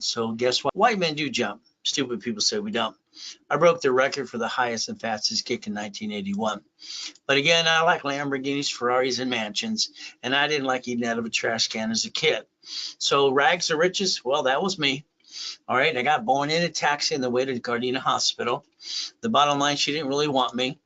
So guess what? White men do jump. Stupid people say we don't. I broke the record for the highest and fastest kick in 1981. But again, I like Lamborghinis, Ferraris, and mansions, and I didn't like eating out of a trash can as a kid. So rags to riches, well, that was me. All right, I got born in a taxi on the way to the Gardena Hospital. The bottom line, she didn't really want me.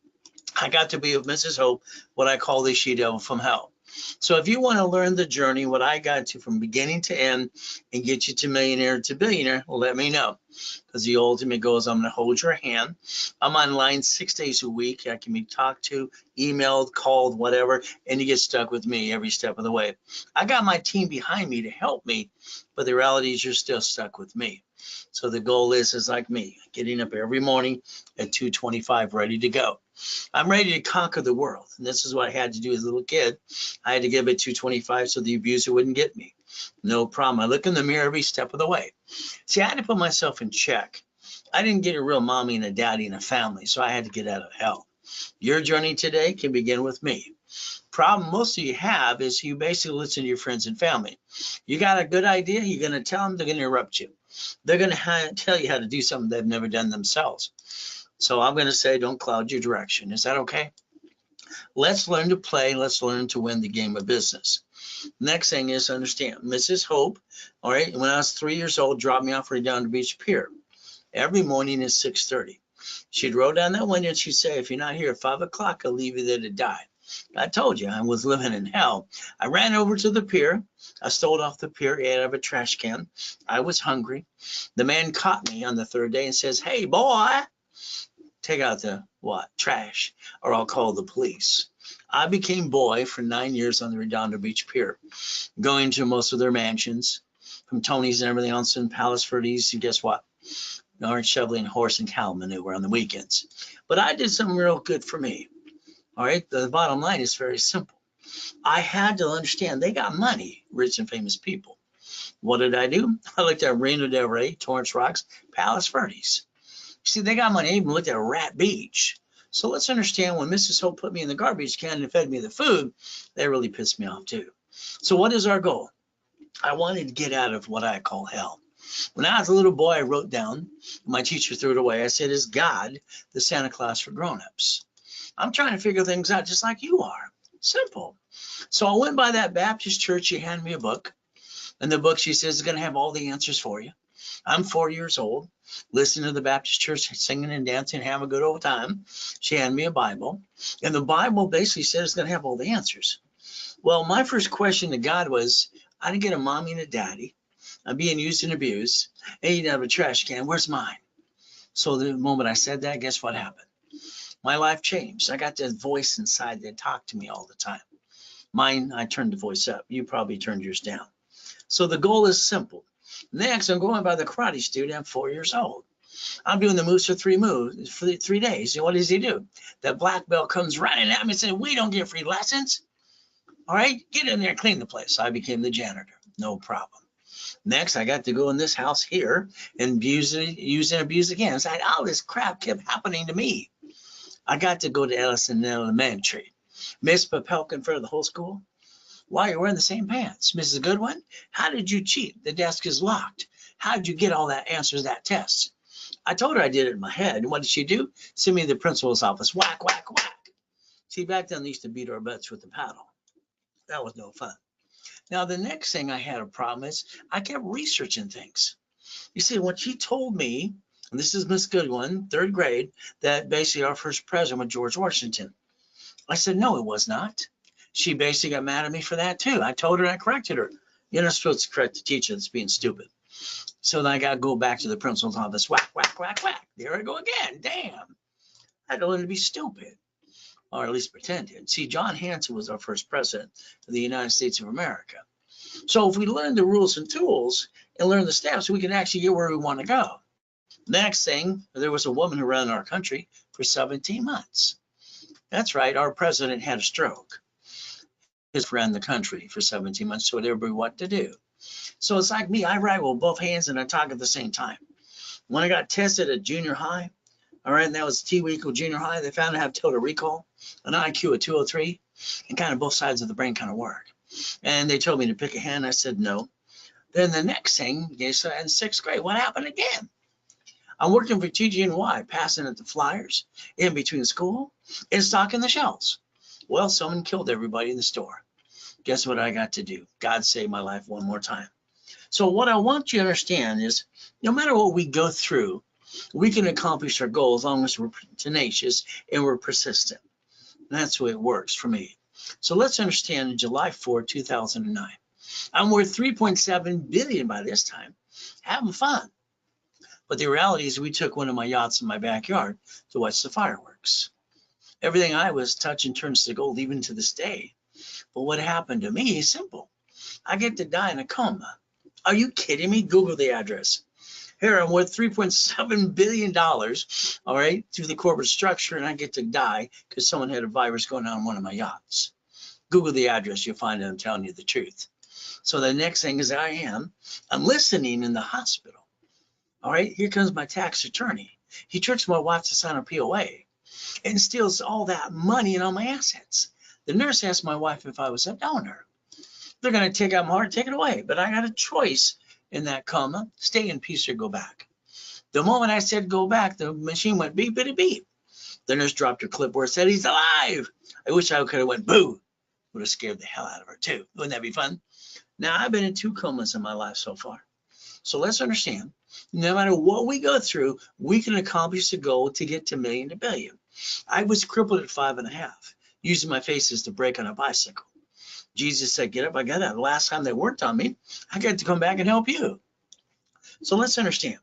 I got to be with Mrs. Hope, what I call the she-devil from hell. So if you want to learn the journey, what I got to from beginning to end and get you to millionaire to billionaire, well, let me know. Because the ultimate goal is I'm going to hold your hand. I'm online 6 days a week. I can be talked to, emailed, called, whatever, and you get stuck with me every step of the way. I got my team behind me to help me, but the reality is you're still stuck with me. So the goal is like me, getting up every morning at 2:25, ready to go. I'm ready to conquer the world. And this is what I had to do as a little kid. I had to get up at 2:25 so the abuser wouldn't get me. No problem. I look in the mirror every step of the way. See, I had to put myself in check. I didn't get a real mommy and a daddy and a family, so I had to get out of hell. Your journey today can begin with me. Problem most of you have is you basically listen to your friends and family. You got a good idea, you're going to tell them, they're going to interrupt you. They're going to tell you how to do something they've never done themselves. So I'm going to say, don't cloud your direction. Is that okay? Let's learn to play. Let's learn to win the game of business. Next thing is understand. Mrs. Hope, all right, when I was 3 years old, dropped me off at Redondo Beach Pier every morning at 6:30. She'd roll down that window and she'd say, if you're not here at 5 o'clock, I'll leave you there to die. I told you I was living in hell. I ran over to the pier. I stole off the pier, ate out of a trash can. I was hungry. The man caught me on the third day and says, hey, boy, take out the what? Trash, or I'll call the police. I became boy for 9 years on the Redondo Beach Pier, going to most of their mansions, from Tony's and everything else, and Palos Verdes, and guess what? Orange shoveling horse and cow manure on the weekends. But I did something real good for me. All right, the bottom line is very simple. I had to understand they got money, rich and famous people. What did I do? I looked at Marina del Rey, Torrance Rocks, Palos Verdes. See, they got money. I even looked at Rat Beach. So let's understand when Mrs. Hope put me in the garbage can and fed me the food, that really pissed me off too. So what is our goal? I wanted to get out of what I call hell. When I was a little boy, I wrote down, my teacher threw it away. I said, is God the Santa Claus for grown-ups? I'm trying to figure things out just like you are. Simple. So I went by that Baptist church. She handed me a book. And the book, she says, is going to have all the answers for you. I'm 4 years old, listening to the Baptist church, singing and dancing, having a good old time. She handed me a Bible. And the Bible basically said it's going to have all the answers. Well, my first question to God was, I didn't get a mommy and a daddy. I'm being used and abused. And you have a trash can. Where's mine? So the moment I said that, guess what happened? My life changed. I got that voice inside that talked to me all the time. Mine, I turned the voice up. You probably turned yours down. So the goal is simple. Next, I'm going by the karate student. I'm 4 years old. I'm doing the moves for 3 days. And what does he do? That black belt comes running at me and says, we don't get free lessons. All right, get in there and clean the place. I became the janitor. No problem. Next, I got to go in this house here and use and abuse again. It's like, all this crap kept happening to me. I got to go to Ellison Elementary. Miss Papelka in front of the whole school. Why, you're wearing the same pants. Mrs. Goodwin, how did you cheat? The desk is locked. How did you get all that answers to that test? I told her I did it in my head. And what did she do? Send me to the principal's office. Whack, whack, whack. See, back then they used to beat our butts with the paddle. That was no fun. Now, the next thing I had a problem is I kept researching things. You see, what she told me, and this is Miss Goodwin, third grade, that basically our first president was George Washington. I said, no, it was not. She basically got mad at me for that too. I told her, I corrected her. You're not supposed to correct the teacher that's being stupid. So then I got to go back to the principal's office. Whack, whack, whack, whack. There I go again. Damn. I had to learn to be stupid, or at least pretend to. See, John Hanson was our first president of the United States of America. So if we learn the rules and tools and learn the steps, we can actually get where we want to go. Next thing, there was a woman who ran our country for 17 months. That's right. Our president had a stroke. His ran the country for 17 months, told everybody what to do. So it's like me. I write with both hands and I talk at the same time. When I got tested at junior high, all right, and that was T equal junior high, they found I have total recall, an IQ of 203, and kind of both sides of the brain kind of work. And they told me to pick a hand. I said no. Then the next thing, so in 6th grade, what happened again? I'm working for TGNY, passing at the flyers in between school and stocking the shelves. Well, someone killed everybody in the store. Guess what I got to do? God saved my life one more time. So what I want you to understand is no matter what we go through, we can accomplish our goals as long as we're tenacious and we're persistent. And that's the way it works for me. So let's understand in July 4, 2009, I'm worth 3.7 billion by this time, having fun. But the reality is we took one of my yachts in my backyard to watch the fireworks. Everything I was touching turns to gold even to this day. But what happened to me is simple. I get to die in a coma. Are you kidding me? Google the address. Here I'm worth $3.7 billion, all right, through the corporate structure, and I get to die because someone had a virus going on one of my yachts. Google the address, you'll find it. I'm telling you the truth. So the next thing is I'm listening in the hospital. All right, here comes my tax attorney. He tricks my wife to sign a POA and steals all that money and all my assets. The nurse asked my wife if I was a donor. They're going to take out my heart, take it away. But I got a choice in that coma, stay in peace or go back. The moment I said go back, the machine went beep, beep, beep. The nurse dropped her clipboard, said he's alive. I wish I could have went boo. Would have scared the hell out of her too. Wouldn't that be fun? Now, I've been in 2 comas in my life so far. So let's understand, no matter what we go through, we can accomplish the goal to get to million to billion. I was crippled at 5.5, using my face as the brake on a bicycle. Jesus said, get up, I got that. The last time they worked on me, I got to come back and help you. So let's understand,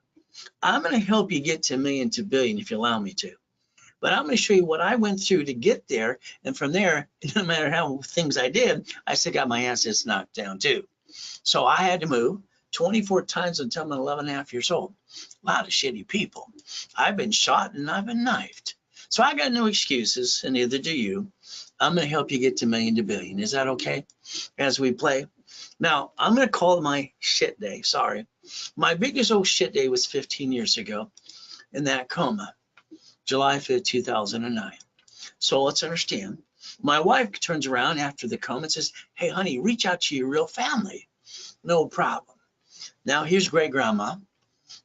I'm going to help you get to million to billion if you allow me to. But I'm going to show you what I went through to get there. And from there, no matter how things I did, I still got my assets knocked down too. So I had to move 24 times until I'm 11.5 years old. A lot of shitty people. I've been shot and I've been knifed. So I got no excuses, and neither do you. I'm going to help you get to million to billion. Is that okay? As we play. Now, I'm going to call it my shit day. Sorry. My biggest old shit day was 15 years ago in that coma, July 5th, 2009. So let's understand. My wife turns around after the coma and says, hey, honey, reach out to your real family. No problem. Now, here's great grandma.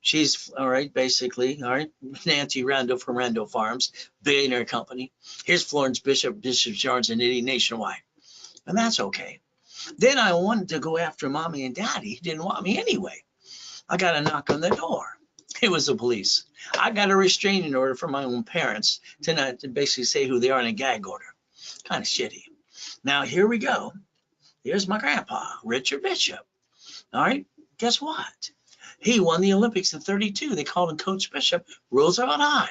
She's, all right, basically, all right, Nancy Randall from Randall Farms, billionaire company. Here's Florence Bishop, Bishop's Yards and Knitting Nationwide. And that's okay. Then I wanted to go after mommy and daddy. He didn't want me anyway. I got a knock on the door. It was the police. I got a restraining order from my own parents to not to basically say who they are in a gag order. Kind of shitty. Now, here we go. Here's my grandpa, Richard Bishop. All right, guess what? He won the Olympics in 32. They called him Coach Bishop, Roosevelt High.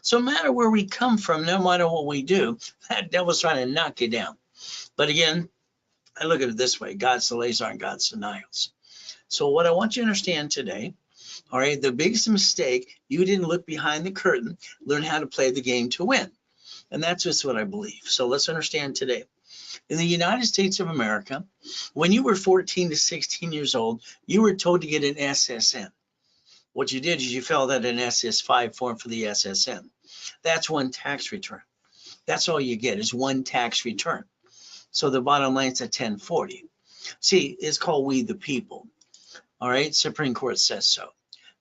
So no matter where we come from, no matter what we do, that devil's trying to knock you down. But again, I look at it this way. God's delays aren't God's denials. So what I want you to understand today, all right, the biggest mistake, you didn't look behind the curtain, learn how to play the game to win. And that's just what I believe. So let's understand today. In the United States of America, when you were 14 to 16 years old, you were told to get an SSN. What you did is you filled out an SS5 form for the SSN. That's one tax return. That's all you get is one tax return. So the bottom line is at 1040. See, it's called We the People. All right, Supreme Court says so.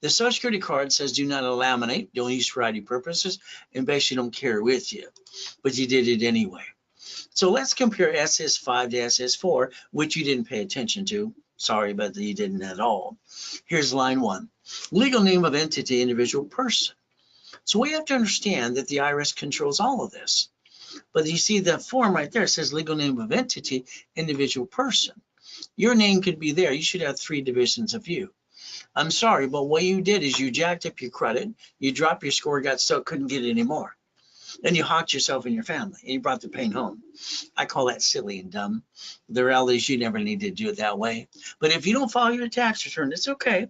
The Social Security card says do not laminate, don't use for ID purposes, and basically don't carry with you. But you did it anyway. So let's compare SS5 to SS4, which you didn't pay attention to. Sorry, but you didn't at all. Here's line 1. Legal name of entity, individual person. So we have to understand that the IRS controls all of this. But you see the form right there, it says legal name of entity, individual person. Your name could be there. You should have 3 divisions of you. I'm sorry, but what you did is you jacked up your credit, you dropped your score, got stuck, couldn't get it anymore. Then you hawked yourself and your family, and you brought the pain home. I call that silly and dumb. The reality is you never need to do it that way. But if you don't file your tax return, it's okay.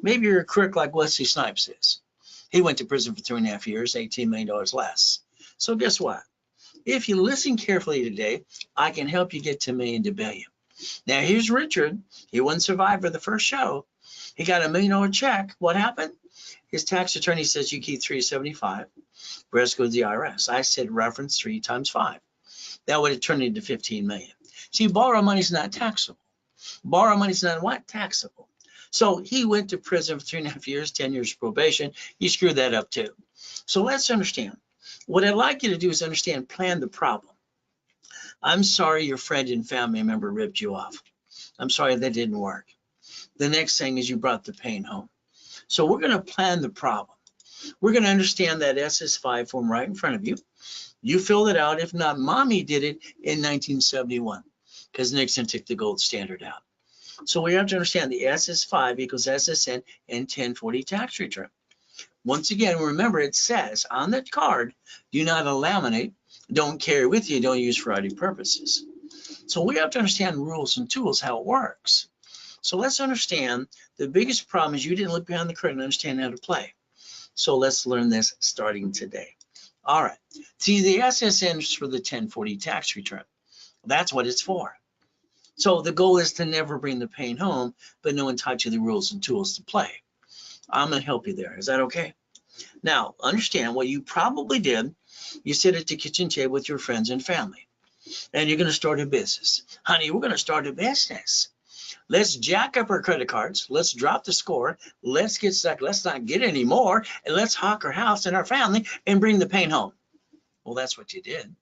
Maybe you're a crook like Wesley Snipes is. He went to prison for 3.5 years, $18 million less. So guess what? If you listen carefully today, I can help you get to million to billion. Now here's Richard. He won Survivor the first show. He got $1 million check. What happened? His tax attorney says you keep $375. Rest goes to the IRS. I said reference 3 times 5. That would have turned into $15 million. See, borrow money is not taxable. Borrow money is not what? Taxable. So he went to prison for 3.5 years, 10 years probation. He screwed that up too. So let's understand. What I'd like you to do is understand, plan the problem. I'm sorry your friend and family member ripped you off. I'm sorry that didn't work. The next thing is you brought the pain home. So we're going to plan the problem. We're going to understand that SS5 form right in front of you. You filled it out. If not, mommy did it in 1971 because Nixon took the gold standard out. So we have to understand the SS5 equals SSN and 1040 tax return. Once again, remember it says on the card, do not laminate, don't carry with you, don't use for ID purposes. So we have to understand rules and tools, how it works. So let's understand the biggest problem is you didn't look behind the curtain and understand how to play. So let's learn this starting today. All right. See, the SSN is for the 1040 tax return. That's what it's for. So the goal is to never bring the pain home, but no one taught you the rules and tools to play. I'm going to help you there. Is that okay? Now, understand what you probably did. You sit at the kitchen table with your friends and family, and you're going to start a business. Honey, we're going to start a business. Let's jack up our credit cards. Let's drop the score. Let's get stuck. Let's not get any more. And let's hawk our house and our family and bring the pain home. Well, that's what you did.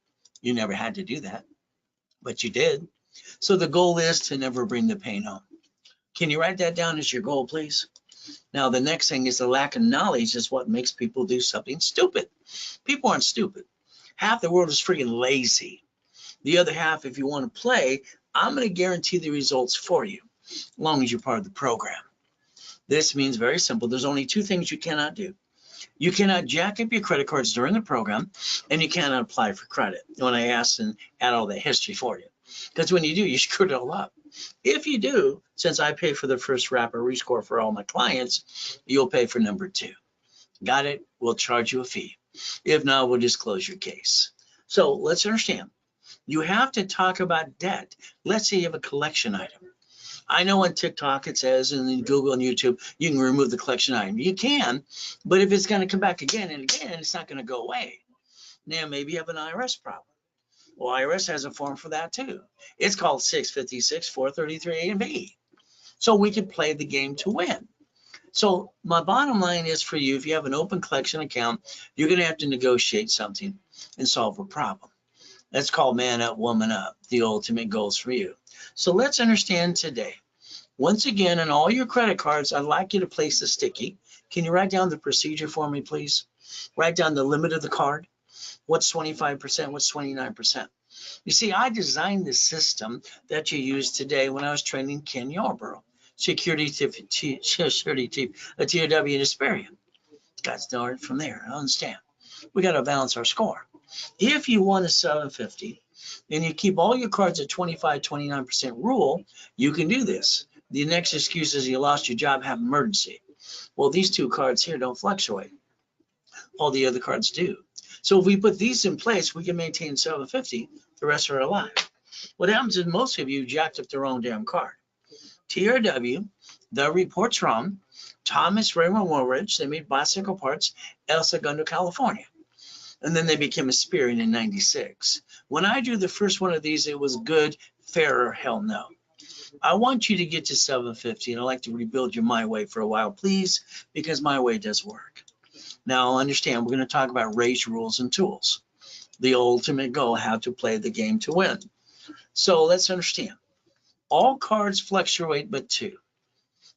You never had to do that, but you did. So the goal is to never bring the pain home. Can you write that down as your goal, please? Now, the next thing is the lack of knowledge is what makes people do something stupid. People aren't stupid. Half the world is freaking lazy. The other half, if you want to play, I'm going to guarantee the results for you, as long as you're part of the program. This means very simple. There's only two things you cannot do. You cannot jack up your credit cards during the program, and you cannot apply for credit when I ask and add all that history for you. Because when you do, you screw it all up. If you do, since I pay for the first wrapper rescore for all my clients, you'll pay for number 2. Got it? We'll charge you a fee. If not, we'll just close your case. So let's understand. You have to talk about debt. Let's say you have a collection item. I know on TikTok it says, and then Google and YouTube, you can remove the collection item. You can, but if it's going to come back again and again, it's not going to go away. Now, maybe you have an IRS problem. Well, IRS has a form for that too. It's called 656 433 A and B. So we can play the game to win. So my bottom line is for you, if you have an open collection account, you're going to have to negotiate something and solve a problem. That's called man up, woman up, the ultimate goals for you. So let's understand today. Once again, on all your credit cards, I'd like you to place a sticky. Can you write down the procedure for me, please? Write down the limit of the card. What's 25%? What's 29%? You see, I designed the system that you use today when I was training Ken Yarborough, security TOW in Hesperian. Got started from there. I understand. We got to balance our score. If you want a 750 and you keep all your cards at 25, 29% rule, you can do this. The next excuse is you lost your job, have emergency. Well, these two cards here don't fluctuate. All the other cards do. So if we put these in place, we can maintain 750 the rest of our life. What happens is most of you jacked up their own damn card. TRW, the report's wrong. Thomas Raymond Woolridge, they made bicycle parts, El Segundo, California. And then they became Hesperian in 96. When I do the first one of these, it was good, fair, or hell no. I want you to get to 750, and I'd like to rebuild your My Way for a while, please, because My Way does work. Now, understand, we're going to talk about race, rules, and tools. The ultimate goal, how to play the game to win. So let's understand. All cards fluctuate but 2.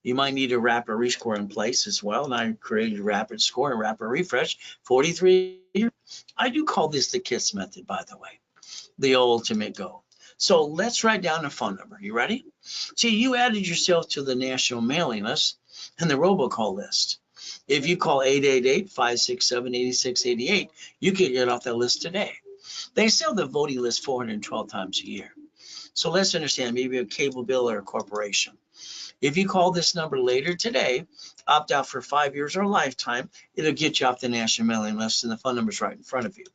You might need a wrapper rescore in place as well, and I created a rapid score and wrapper refresh, 43. I do call this the KISS method, by the way, the ultimate goal. So let's write down a phone number. You ready? See, you added yourself to the national mailing list and the robocall list. If you call 888-567-8688, you can get off that list today. They sell the voting list 412 times a year. So let's understand, maybe a cable bill or a corporation. If you call this number later today, opt out for 5 years or a lifetime, it'll get you off the national mailing list, and the phone number's right in front of you.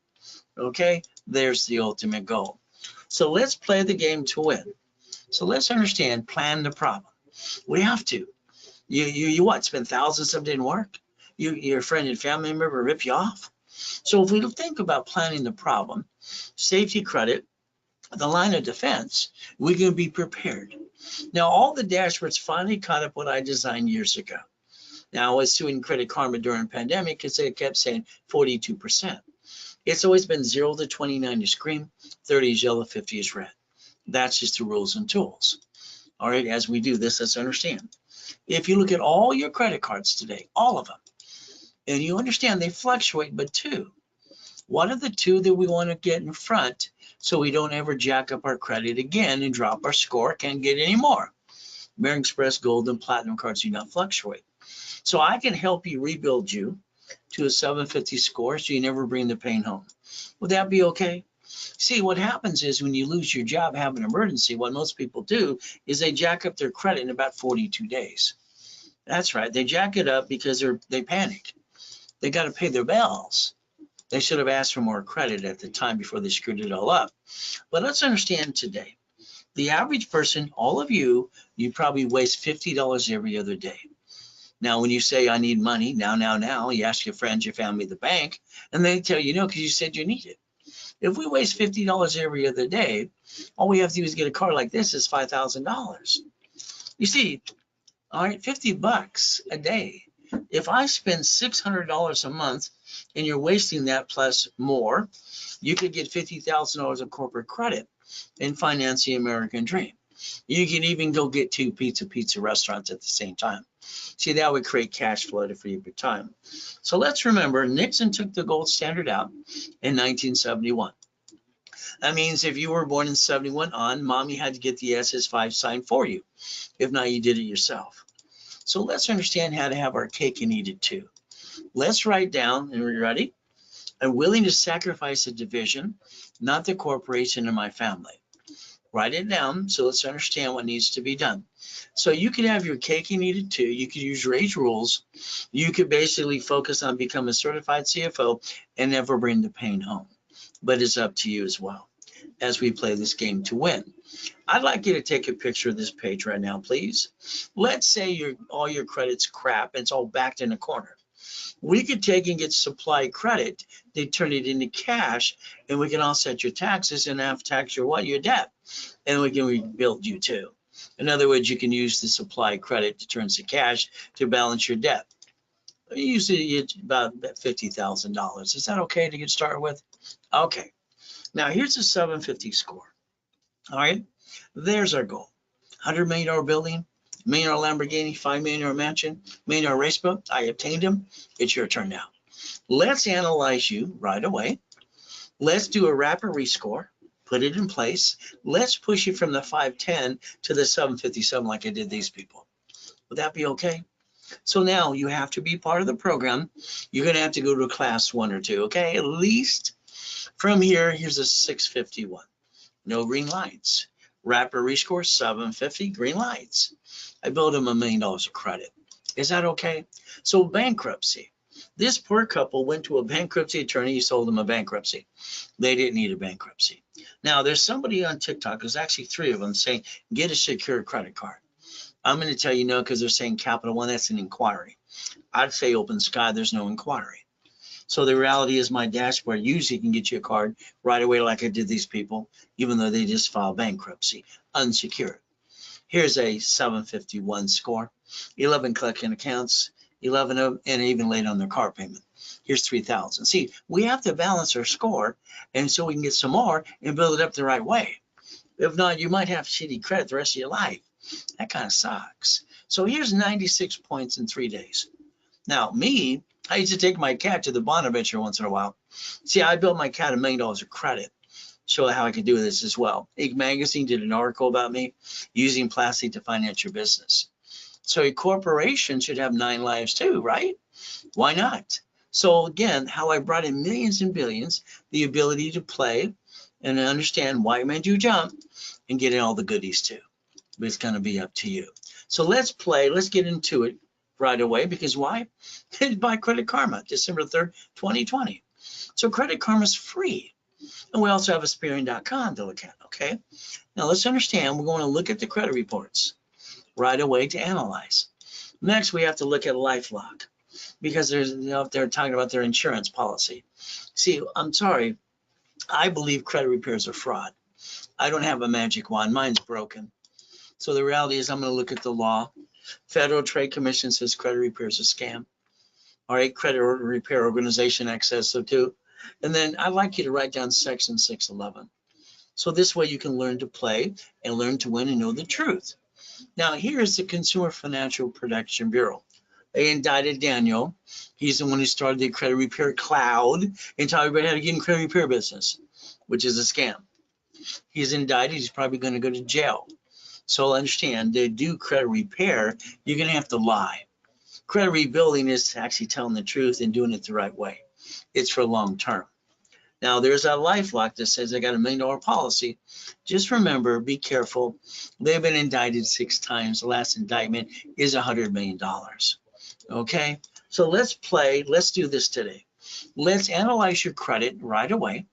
Okay, there's the ultimate goal. So let's play the game to win. So let's understand, plan the problem. We have to. You what, spend thousands of didn't work? Your friend and family member rip you off? So if we think about planning the problem, safety credit, the line of defense, we can be prepared. Now, all the dashboards finally caught up what I designed years ago. Now, I was suing Credit Karma during the pandemic because they kept saying 42%. It's always been 0 to 29 is green, 30 is yellow, 50 is red. That's just the rules and tools. All right, as we do this, let's understand. If you look at all your credit cards today, all of them, and you understand they fluctuate, but two, what are the two that we want to get in front so we don't ever jack up our credit again and drop our score, can't get any more? American Express, Gold, and Platinum cards do not fluctuate. So I can help you rebuild you to a 750 score so you never bring the pain home. Would that be okay? See, what happens is when you lose your job, have an emergency, what most people do is they jack up their credit in about 42 days. That's right. They jack it up because they panic. They got to pay their bills. They should have asked for more credit at the time before they screwed it all up. But let's understand today, the average person, all of you probably waste $50 every other day. Now, when you say, I need money, now, you ask your friends, your family, the bank, and they tell you no because you said you need it. If we waste $50 every other day, all we have to do is get a car like this is $5,000. You see, all right, 50 bucks a day. If I spend $600 a month and you're wasting that plus more, you could get $50,000 of corporate credit and finance the American dream. You can even go get two pizza restaurants at the same time. See, that would create cash flow to free up your time. So let's remember, Nixon took the gold standard out in 1971. That means if you were born in 71 on, mommy had to get the SS5 signed for you. If not, you did it yourself. So let's understand how to have our cake and eat it too. Let's write down, and we're ready? I'm willing to sacrifice a division, not the corporation and my family. Write it down, so let's understand what needs to be done. So you could have your cake and eat it too. You could use Ray's rules. You could basically focus on becoming a certified CFO and never bring the pain home. But it's up to you as well as we play this game to win. I'd like you to take a picture of this page right now, please. Let's say all your credit's crap and it's all backed in a corner. We could take and get supply credit, they turn it into cash, and we can offset your taxes and have tax your debt, and we can rebuild you too. In other words, you can use the supply credit to turn to cash to balance your debt. Usually it's about $50,000. Is that okay to get started with? Okay. Now here's a 750 score. All right. There's our goal. $100 million building, $1 million Lamborghini, $5 million mansion, $1 million race boat. I obtained them. It's your turn now. Let's analyze you right away. Let's do a rapid rescore. Put it in place. Let's push you from the 510 to the 757 like I did these people. Would that be okay? So now you have to be part of the program. You're going to have to go to a class 1 or 2, okay? At least from here, here's a 651. No green lights. Rapid rescore, 750, green lights. I billed them $1 million of credit. Is that okay? So bankruptcy. This poor couple went to a bankruptcy attorney. He sold them a bankruptcy. They didn't need a bankruptcy. Now, there's somebody on TikTok, there's actually 3 of them saying, get a secure credit card. I'm going to tell you no because they're saying Capital One, that's an inquiry. I'd say Open Sky, there's no inquiry. So the reality is my dashboard usually can get you a card right away like I did these people, even though they just filed bankruptcy, unsecured. Here's a 751 score, 11 collecting accounts, 11 of them, and even late on their car payment. Here's 3,000. See, we have to balance our score, and so we can get some more and build it up the right way. If not, you might have shitty credit the rest of your life. That kind of sucks. So here's 96 points in 3 days. Now, me, I used to take my cat to the Bonaventure once in a while. See, I built my cat $1 million of credit. Show how I can do this as well. Inc. Magazine did an article about me using plastic to finance your business. So a corporation should have 9 lives too, right? Why not? So again, how I brought in millions and billions, the ability to play and understand why it made you jump and get in all the goodies too. But it's going to be up to you. So let's play. Let's get into it right away because why? Buy Credit Karma, December 3rd, 2020. So Credit Karma is free. And we also have Aspirion.com to look at, okay? Now let's understand, we're going to look at the credit reports right away to analyze. Next, we have to look at LifeLock because they're talking about their insurance policy. See, I'm sorry, I believe credit repairs are fraud. I don't have a magic wand. Mine's broken. So the reality is I'm going to look at the law. Federal Trade Commission says credit repair is a scam. All right, Credit Repair Organization Act says so too. And then I'd like you to write down section 611. So this way you can learn to play and learn to win and know the truth. Now here's the Consumer Financial Protection Bureau. They indicted Daniel. He's the one who started the credit repair cloud and taught everybody how to get in credit repair business, which is a scam. He's indicted. He's probably going to go to jail. So understand, to do credit repair, you're going to have to lie. Credit rebuilding is actually telling the truth and doing it the right way. It's for long term. Now, there's a LifeLock that says I got $1 million policy. Just remember, be careful. They've been indicted 6 times. The last indictment is $100 million. Okay, so let's play. Let's do this today. Let's analyze your credit right away.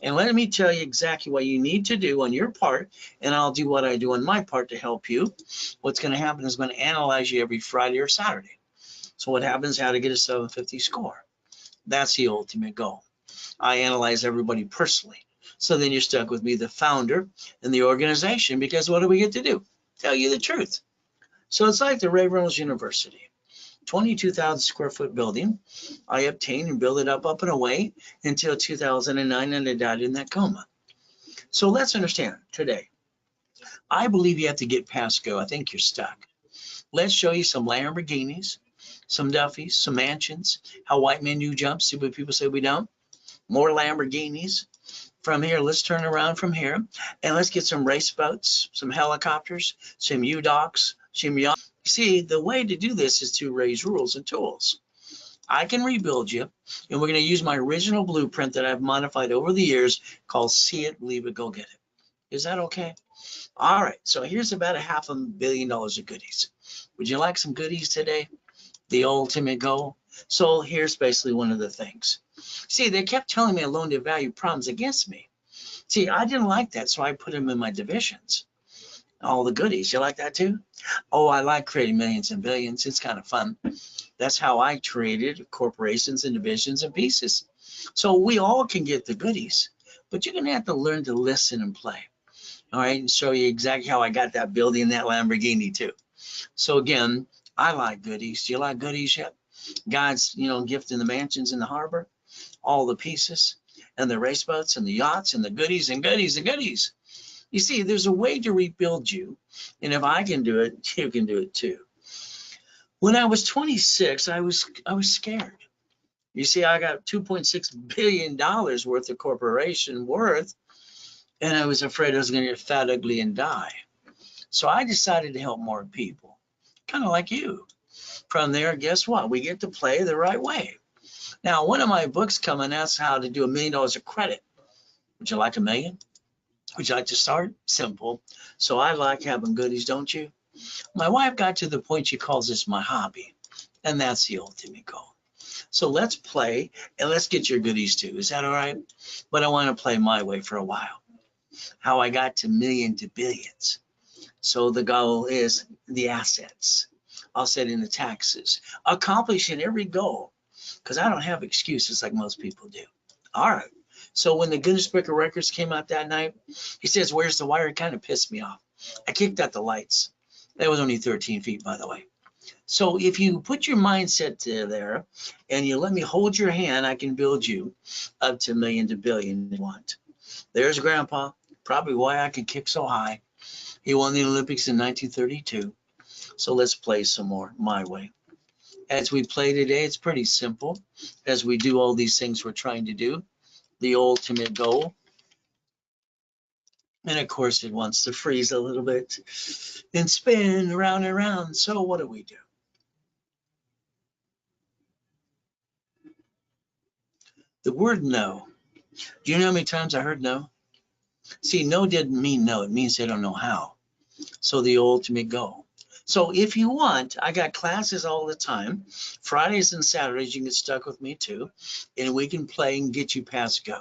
And let me tell you exactly what you need to do on your part, and I'll do what I do on my part to help you. What's going to happen is I'm going to analyze you every Friday or Saturday. So what happens, how to get a 750 score. That's the ultimate goal. I analyze everybody personally. So then you're stuck with me, the founder and the organization, because what do we get to do? Tell you the truth. So it's like the Ray Reynolds University. 22,000 square foot building. I obtained and built it up and away until 2009, and I died in that coma. So let's understand today. I believe you have to get past go. I think you're stuck. Let's show you some Lamborghinis, some Duffys, some mansions, how white men do jump. See what people say we don't. More Lamborghinis. From here, let's turn around from here, and let's get some race boats, some helicopters, some U-Docks, some yachts. See, the way to do this is to raise rules and tools. I can rebuild you, and we're going to use my original blueprint that I've modified over the years called See It, Believe It, Go Get It. Is that okay? All right, so here's about $500 million of goodies. Would you like some goodies today? The ultimate goal. So here's basically one of the things. See, they kept telling me loan to value problems against me. See, I didn't like that, so I put them in my divisions. All the goodies. You like that too? Oh, I like creating millions and billions. It's kind of fun. That's how I created corporations and divisions and pieces. So we all can get the goodies, but you're going to have to learn to listen and play. All right, and show you exactly how I got that building and that Lamborghini too. So again, I like goodies. Do you like goodies yet? God's, gift in the mansions in the harbor, all the pieces, and the race boats and the yachts and the goodies and goodies and goodies. You see, there's a way to rebuild you, and if I can do it, you can do it too. When I was 26, I was scared. You see, I got $2.6 billion worth of corporation worth, and I was afraid I was going to get fat, ugly, and die. So I decided to help more people, kind of like you. From there, guess what? We get to play the right way. Now, one of my books coming out is how to do $1 million of credit. Would you like $1 million? Would you like to start? Simple. So I like having goodies, don't you? My wife got to the point she calls this my hobby, and that's the ultimate goal. So let's play, and let's get your goodies too. Is that all right? But I want to play my way for a while. How I got to million to billions. So the goal is the assets. I'll set in the taxes. Accomplishing every goal, because I don't have excuses like most people do. All right. So when the Guinness Book of Records came out that night, he says, "Where's the wire?" It kind of pissed me off. I kicked out the lights. That was only 13 feet, by the way. So if you put your mindset to there and you let me hold your hand, I can build you up to million to billion you want. There's Grandpa, probably why I can kick so high. He won the Olympics in 1932. So let's play some more my way. As we play today, it's pretty simple. As we do all these things we're trying to do, the ultimate goal. And of course, it wants to freeze a little bit and spin around and around. So what do we do? The word no. Do you know how many times I heard no? See, no didn't mean no. It means they don't know how. So the ultimate goal. So if you want, I got classes all the time. Fridays and Saturdays, you can get stuck with me too. And we can play and get you past go.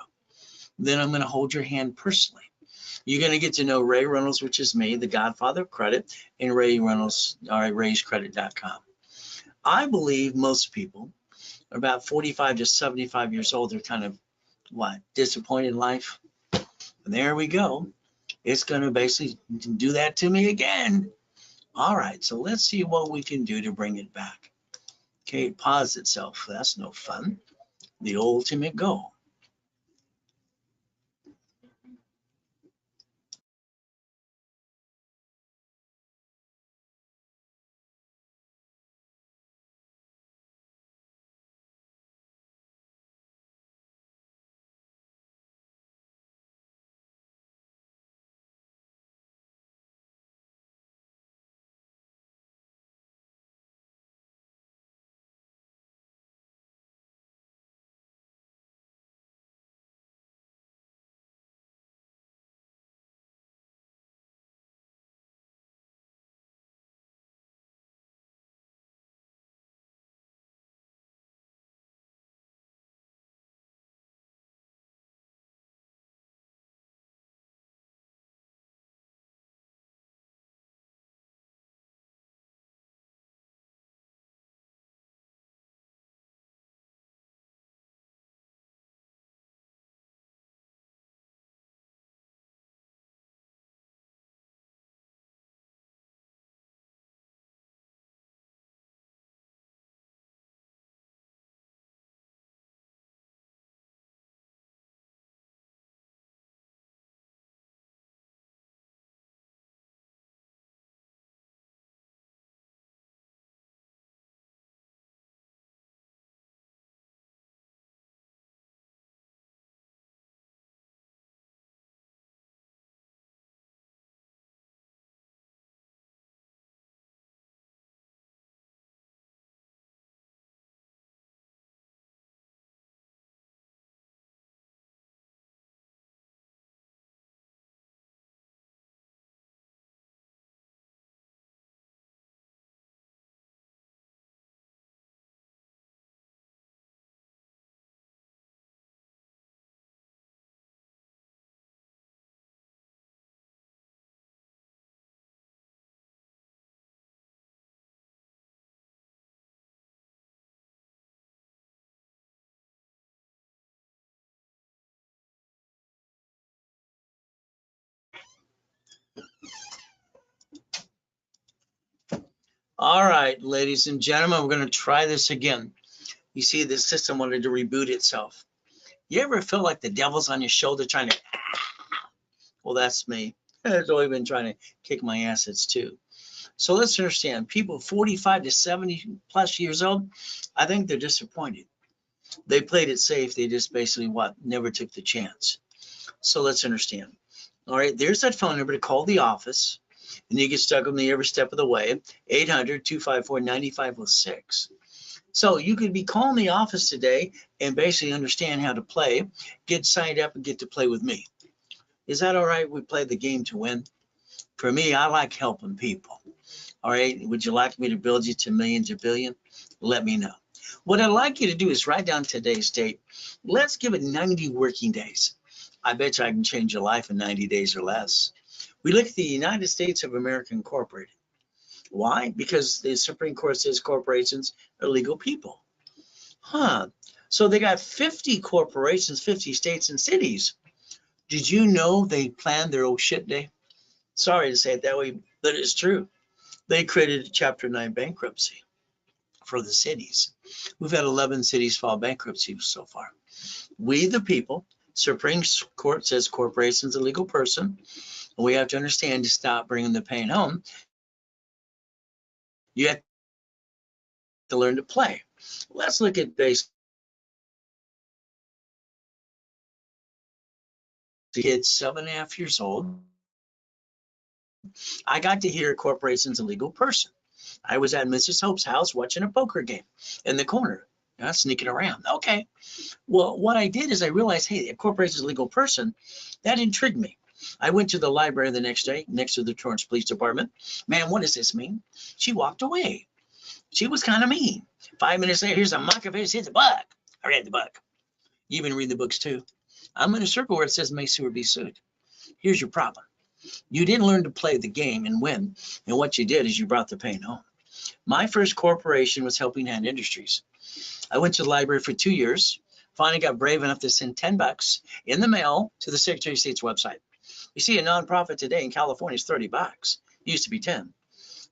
Then I'm going to hold your hand personally. You're going to get to know Ray Reynolds, which is me, the godfather of credit, and Ray Reynolds, rayscredit.com. I believe most people are about 45 to 75 years old. They're kind of, disappointed in life? And there we go. it's going to basically do that to me again. All right, so let's see what we can do to bring it back. Okay, it paused itself. That's no fun. The ultimate goal. All right, ladies and gentlemen, we're going to try this again. You see, the system wanted to reboot itself. You ever feel like the devil's on your shoulder trying to, well, that's me. It's always been trying to kick my assets too. So let's understand, people 45 to 70 plus years old, I think they're disappointed. They played it safe. They just basically what? Never took the chance. So let's understand. All right, there's that phone number to call the office, and you get stuck with me every step of the way, 800-254-9506. So you could be calling the office today and basically understand how to play, get signed up, and get to play with me. Is that all right? We play the game to win. For me, I like helping people. All right, would you like me to build you to millions or billion? Let me know. What I'd like you to do is write down today's date. Let's give it 90 working days. I bet you I can change your life in 90 days or less. We look at the United States of America Incorporated. Why? Because the Supreme Court says corporations are legal people. Huh. So they got 50 corporations, 50 states and cities. Did you know they planned their old shit day? Sorry to say it that way, but it's true. They created a Chapter 9 bankruptcy for the cities. We've had 11 cities file bankruptcy so far. We, the people, Supreme Court says corporation's a legal person, and we have to understand to stop bringing the pain home. You have to learn to play. Let's look at base kids 7.5 years old. I got to hear corporation's a legal person. I was at Mrs. Hope's house watching a poker game in the corner, sneaking around. Okay. Well, what I did is I realized, hey, a corporation is a legal person. That intrigued me. I went to the library the next day, next to the Torrance Police Department. Man, what does this mean? She walked away. She was kind of mean. 5 minutes later, here's a mock-face, here's a book. I read the book. You even read the books too. I'm in a circle where it says may sue or be sued. Here's your problem. You didn't learn to play the game and win. And what you did is you brought the pain home. My first corporation was Helping Hand Industries. I went to the library for 2 years. Finally got brave enough to send $10 in the mail to the Secretary of State's website. You see, a nonprofit today in California is $30. Used to be 10.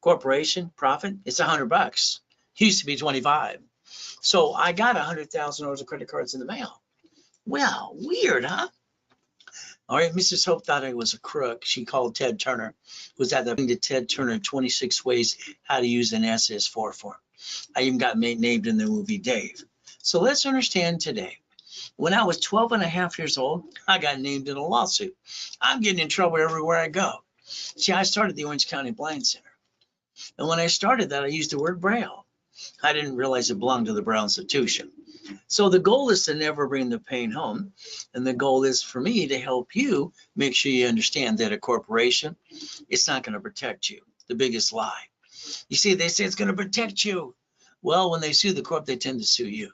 Corporation profit, it's $100. Used to be 25. So I got $100,000 of credit cards in the mail. Well, weird, huh? All right, Mrs. Hope thought I was a crook. She called Ted Turner, was at the Ted Turner 26 ways how to use an SS4 form. I even got named in the movie Dave. So let's understand today. When I was 12 and a half years old, I got named in a lawsuit. I'm getting in trouble everywhere I go. See, I started the Orange County Blind Center. And when I started that, I used the word Braille. I didn't realize it belonged to the Braille Institution. So the goal is to never bring the pain home. And the goal is for me to help you make sure you understand that a corporation, it's not going to protect you. The biggest lie. You see, they say it's going to protect you. Well, when they sue the corp, they tend to sue you.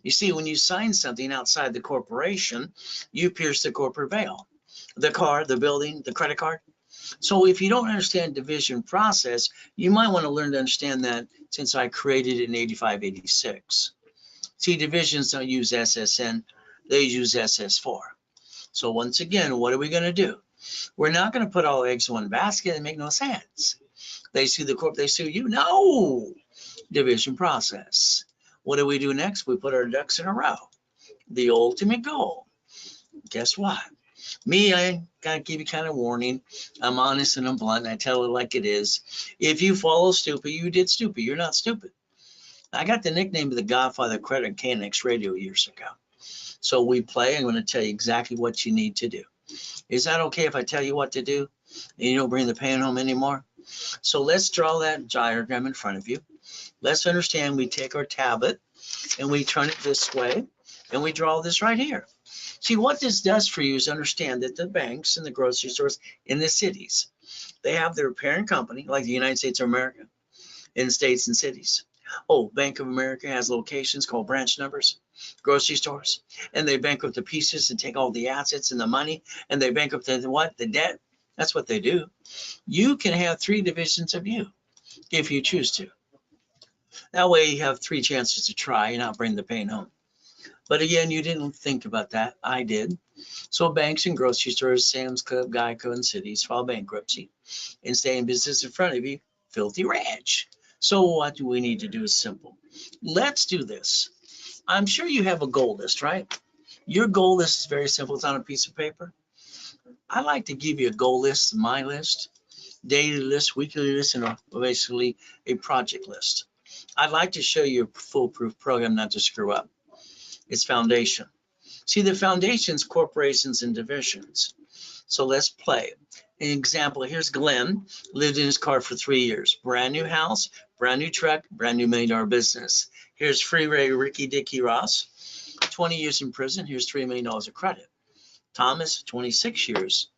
You see, when you sign something outside the corporation, you pierce the corporate veil. The car, the building, the credit card. So if you don't understand division process, you might want to learn to understand that since I created it in 85, 86. See, divisions don't use SSN, they use SS4. So once again, what are we going to do? We're not going to put all eggs in one basket and make no sense. They sue the corp, they sue you. No, division process. What do we do next? We put our ducks in a row. The ultimate goal. Guess what? Me, I gotta give you kind of warning. I'm honest and I'm blunt. And I tell it like it is. If you follow stupid, you did stupid. You're not stupid. I got the nickname of the Godfather of Credit KNX Radio years ago. So we play. I'm going to tell you exactly what you need to do. Is that okay if I tell you what to do and you don't bring the pain home anymore? So let's draw that diagram in front of you. Let's understand we take our tablet and we turn it this way and we draw this right here. See, what this does for you is understand that the banks and the grocery stores in the cities, they have their parent company, like the United States of America, in states and cities. Oh, Bank of America has locations called branch numbers, grocery stores, and they bankrupt the pieces and take all the assets and the money, and they bankrupt the what? The debt. That's what they do. You can have 3 divisions of you if you choose to. That way you have 3 chances to try and not bring the pain home. But again, you didn't think about that. I did. So banks and grocery stores, Sam's Club, Geico, and cities file bankruptcy and stay in business in front of you, filthy ranch. So what do we need to do is simple. Let's do this. I'm sure you have a goal list, right? Your goal list is very simple. It's on a piece of paper. I like to give you a goal list, my list, daily list, weekly list, and basically a project list. I'd like to show you a foolproof program not to screw up. It's foundation. See, the foundation's corporations and divisions. So let's play. An example, here's Glenn, lived in his car for 3 years. Brand new house, brand new truck, brand new $1 million business. Here's Freeway Ricky Dicky Ross, 20 years in prison. Here's $3 million of credit. Thomas, 26 years,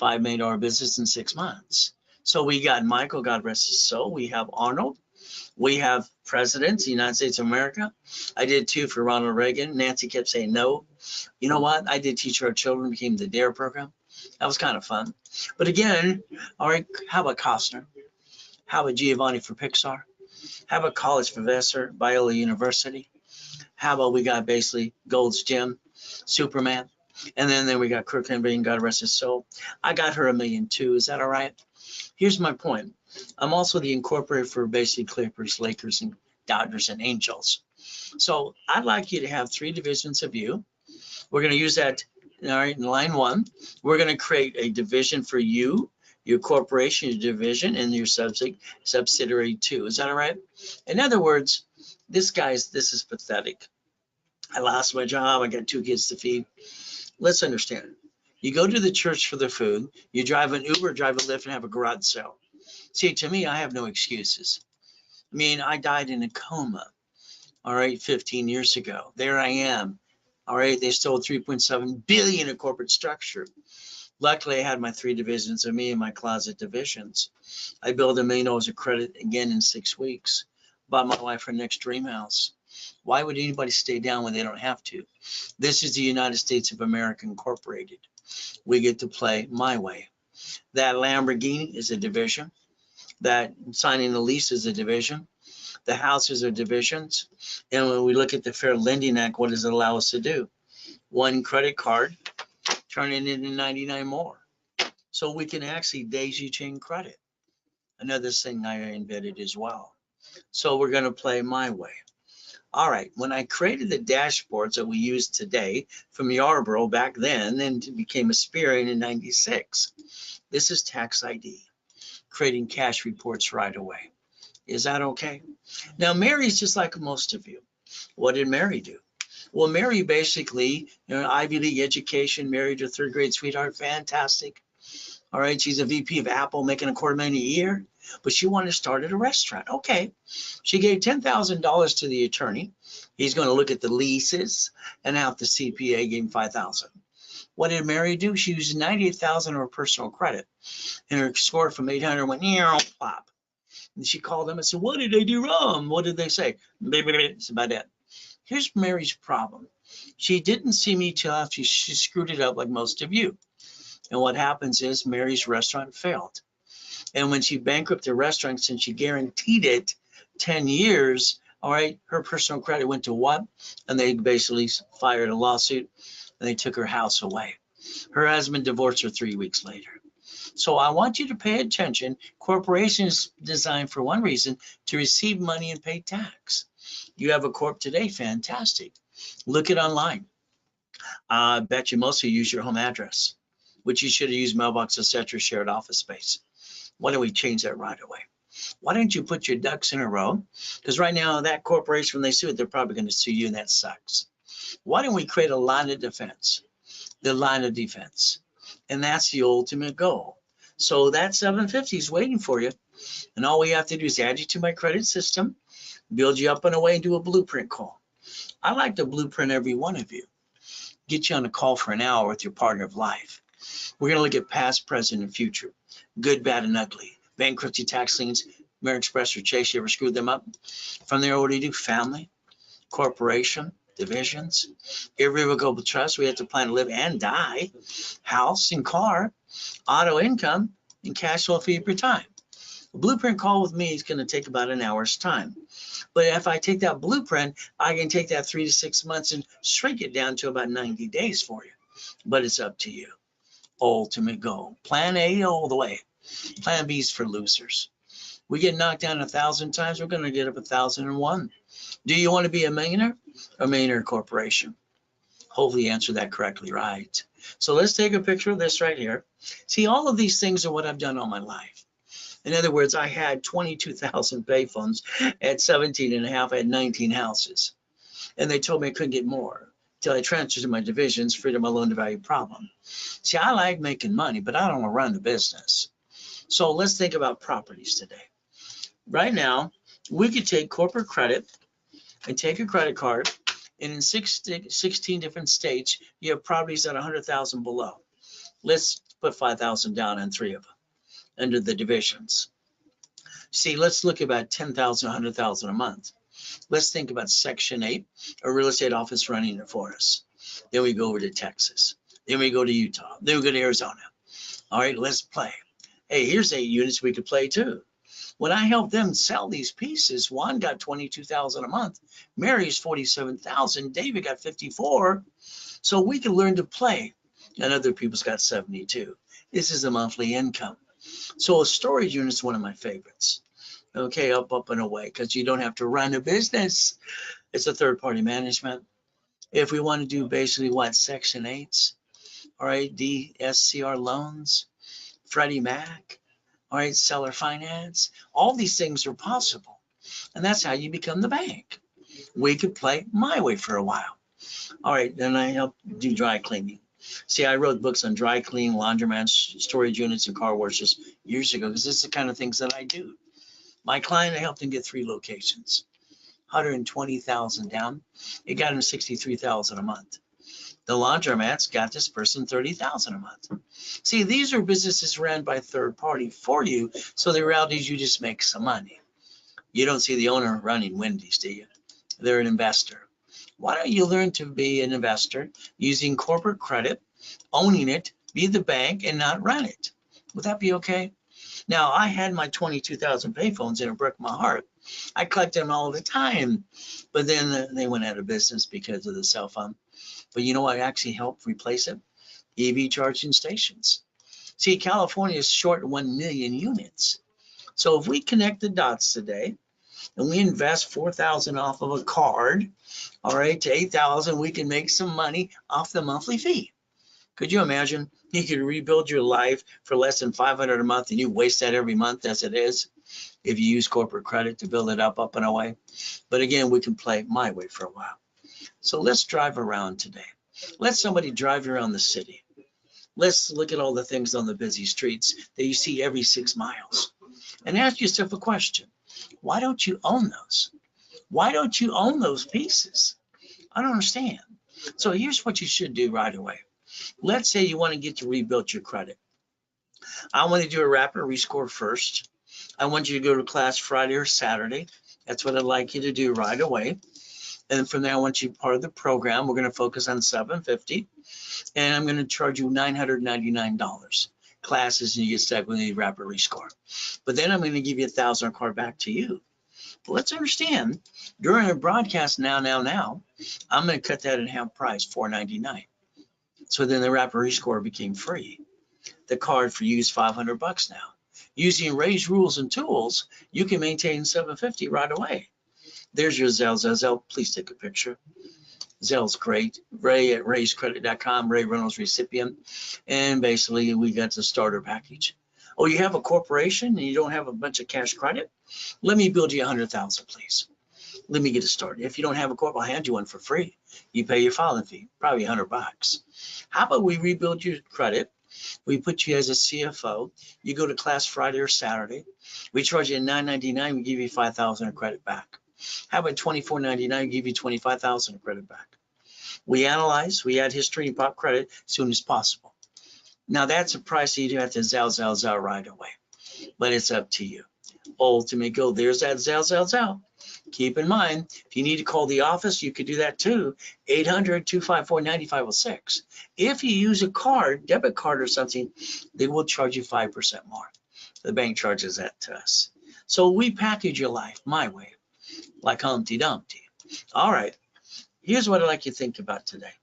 $5 million business in 6 months. So we got Michael, God rest his soul. We have Arnold. We have presidents, the United States of America. I did 2 for Ronald Reagan. Nancy kept saying no. You know what? I did Teach Our Children, became the DARE program. That was kind of fun. But again, all right, how about Costner? How about Giovanni for Pixar? How about college professor, Biola University? How about we got basically Gold's Gym, Superman? And then we got Kirk Henry, God rest his soul. I got her $1 million too. Is that all right? Here's my point. I'm also the incorporator for basically Clippers, Lakers, and Dodgers and Angels. So I'd like you to have 3 divisions of you. We're going to use that, all right, in line 1. We're going to create a division for you, your corporation, your division, and your subsidiary 2. Is that all right? In other words, this is pathetic. I lost my job. I got 2 kids to feed. Let's understand. You go to the church for the food. You drive an Uber, drive a Lyft, and have a garage sale. See, to me, I have no excuses. I mean, I died in a coma, all right, 15 years ago. There I am. All right, they stole 3.7 billion in corporate structure. Luckily, I had my 3 divisions of me and my closet divisions. I built $1 million of credit again in 6 weeks. Bought my wife her next dream house. Why would anybody stay down when they don't have to? This is the United States of America Incorporated. We get to play my way. That Lamborghini is a division. That signing the lease is a division. The houses are divisions. And when we look at the Fair Lending Act, what does it allow us to do? 1 credit card, turn it into 99 more. So we can actually daisy chain credit. Another thing I invented as well. So we're going to play my way. All right, when I created the dashboards that we use today from Yarborough back then, and it became Aspirion in 96, this is tax ID, creating cash reports right away. Is that okay? Now, Mary's just like most of you. What did Mary do? Well, Mary basically, Ivy League education, married her third grade sweetheart, fantastic. All right, she's a VP of Apple, making $250,000 a year, but she wanted to start at a restaurant. Okay, she gave $10,000 to the attorney. He's going to look at the leases, and out the CPA gave him $5,000. What did Mary do? She used $98,000 of her personal credit, and her score from 800 went pop. And she called them and said, "What did I do wrong?" What did they say? It's about it. Here's Mary's problem. She didn't see me till after she screwed it up like most of you. And what happens is Mary's restaurant failed. And when she bankrupted the restaurant, since she guaranteed it 10 years, all right, her personal credit went to what? And they basically fired a lawsuit and they took her house away. Her husband divorced her 3 weeks later. So I want you to pay attention. Corporation is designed for one reason, to receive money and pay tax. You have a corp today, fantastic. Look it online. I bet you most of you use your home address, which you should have used mailbox, etc., shared office space. Why don't we change that right away? Why don't you put your ducks in a row? Because right now, that corporation, when they sue it, they're probably going to sue you, and that sucks. Why don't we create a line of defense? The line of defense. And that's the ultimate goal. So that 750 is waiting for you. And all we have to do is add you to my credit system, build you up in a way, and do a blueprint call. I like to blueprint every one of you. Get you on a call for an hour with your partner of life. We're going to look at past, present, and future. Good, bad, and ugly. Bankruptcy, tax liens, American Express or Chase, you ever screwed them up? From there, what do you do? Family, corporation, divisions, irrevocable trust. We have to plan to live and die. House and car, auto income, and cash flow for your time. A blueprint call with me is going to take about an hour's time. But if I take that blueprint, I can take that 3 to 6 months and shrink it down to about 90 days for you. But it's up to you. Ultimate goal. Plan A all the way. Plan B is for losers. We get knocked down 1,000 times, we're going to get up 1,001. Do you want to be a millionaire or millionaire corporation? Hopefully you answer that correctly, right? So let's take a picture of this right here. See, all of these things are what I've done all my life. In other words, I had 22,000 payphones at 17 and a half. I had 19 houses. And they told me I couldn't get more until I transferred to my divisions, freedom of loan to value problem. See, I like making money, but I don't want to run the business. So let's think about properties today. Right now, we could take corporate credit and take a credit card, and in 16 different states, you have properties at 100,000 below. Let's put 5,000 down on 3 of them under the divisions. See, let's look about 10,000, 100,000 a month. Let's think about Section 8, a real estate office running it for us. Then we go over to Texas. Then we go to Utah. Then we go to Arizona. All right, let's play. Hey, here's 8 units we could play too. When I helped them sell these pieces, one got 22,000 a month. Mary's 47,000. David got 54. So we can learn to play. And other people's got 72. This is a monthly income. So a storage unit is one of my favorites. Okay, up and away, because you don't have to run a business. It's a third-party management. If we want to do basically what, Section 8s, all right, DSCR loans, Freddie Mac, all right, seller finance, all these things are possible. And that's how you become the bank. We could play my way for a while. All right, then I help do dry cleaning. See, I wrote books on dry cleaning, laundromats, storage units, and car washes years ago, because this is the kind of things that I do. My client, I helped him get 3 locations, 120,000 down. It got him 63,000 a month. The laundromats got this person 30,000 a month. See, these are businesses ran by third party for you. So the reality is you just make some money. You don't see the owner running Wendy's, do you? They're an investor. Why don't you learn to be an investor using corporate credit, owning it, be the bank, and not run it? Would that be okay? Now, I had my 22,000 payphones and it broke my heart. I collected them all the time, but then they went out of business because of the cell phone. But you know what actually helped replace it? EV charging stations. See, California is short 1 million units. So if we connect the dots today and we invest 4,000 off of a card, all right, to 8,000, we can make some money off the monthly fee. Could you imagine you could rebuild your life for less than 500 a month and you waste that every month as it is if you use corporate credit to build it up and away? But again, we can play my way for a while. So let's drive around today. Let somebody drive you around the city. Let's look at all the things on the busy streets that you see every 6 miles and ask yourself a question. Why don't you own those? Why don't you own those pieces? I don't understand. So here's what you should do right away. Let's say you want to get to rebuild your credit. I want to do a rapid rescore first. I want you to go to class Friday or Saturday. That's what I'd like you to do right away. And from there, I want you part of the program. We're going to focus on $750, and I'm going to charge you $999 classes, and you get stuck with a rapid rescore. But then I'm going to give you $1,000 card back to you. But let's understand, during a broadcast now, I'm going to cut that in half price, $499. So then the rapid rescore became free. The card for you is $500 now. Using Ray's rules and tools, you can maintain $750 right away. There's your Zelle. Please take a picture. Zelle's great. Ray at rayscredit.com, Ray Reynolds recipient. And basically, we got the starter package. Oh, you have a corporation and you don't have a bunch of cash credit? Let me build you 100,000, please. Let me get it started. If you don't have a corp, I'll hand you one for free. You pay your filing fee, probably $100. How about we rebuild your credit? We put you as a CFO. You go to class Friday or Saturday. We charge you $999. We give you $5,000 of credit back. How about $24.99? We give you $25,000 of credit back. We analyze, we add history and pop credit as soon as possible. Now that's a price that you do have to Zelle right away, but it's up to you. Ultimate Gold, there's that Zelle. Keep in mind, if you need to call the office, you could do that too. 800-254-9506. If you use a card, debit card or something, they will charge you 5% more. The bank charges that to us. So we package your life my way, like Humpty Dumpty. All right, here's what I'd like you to think about today.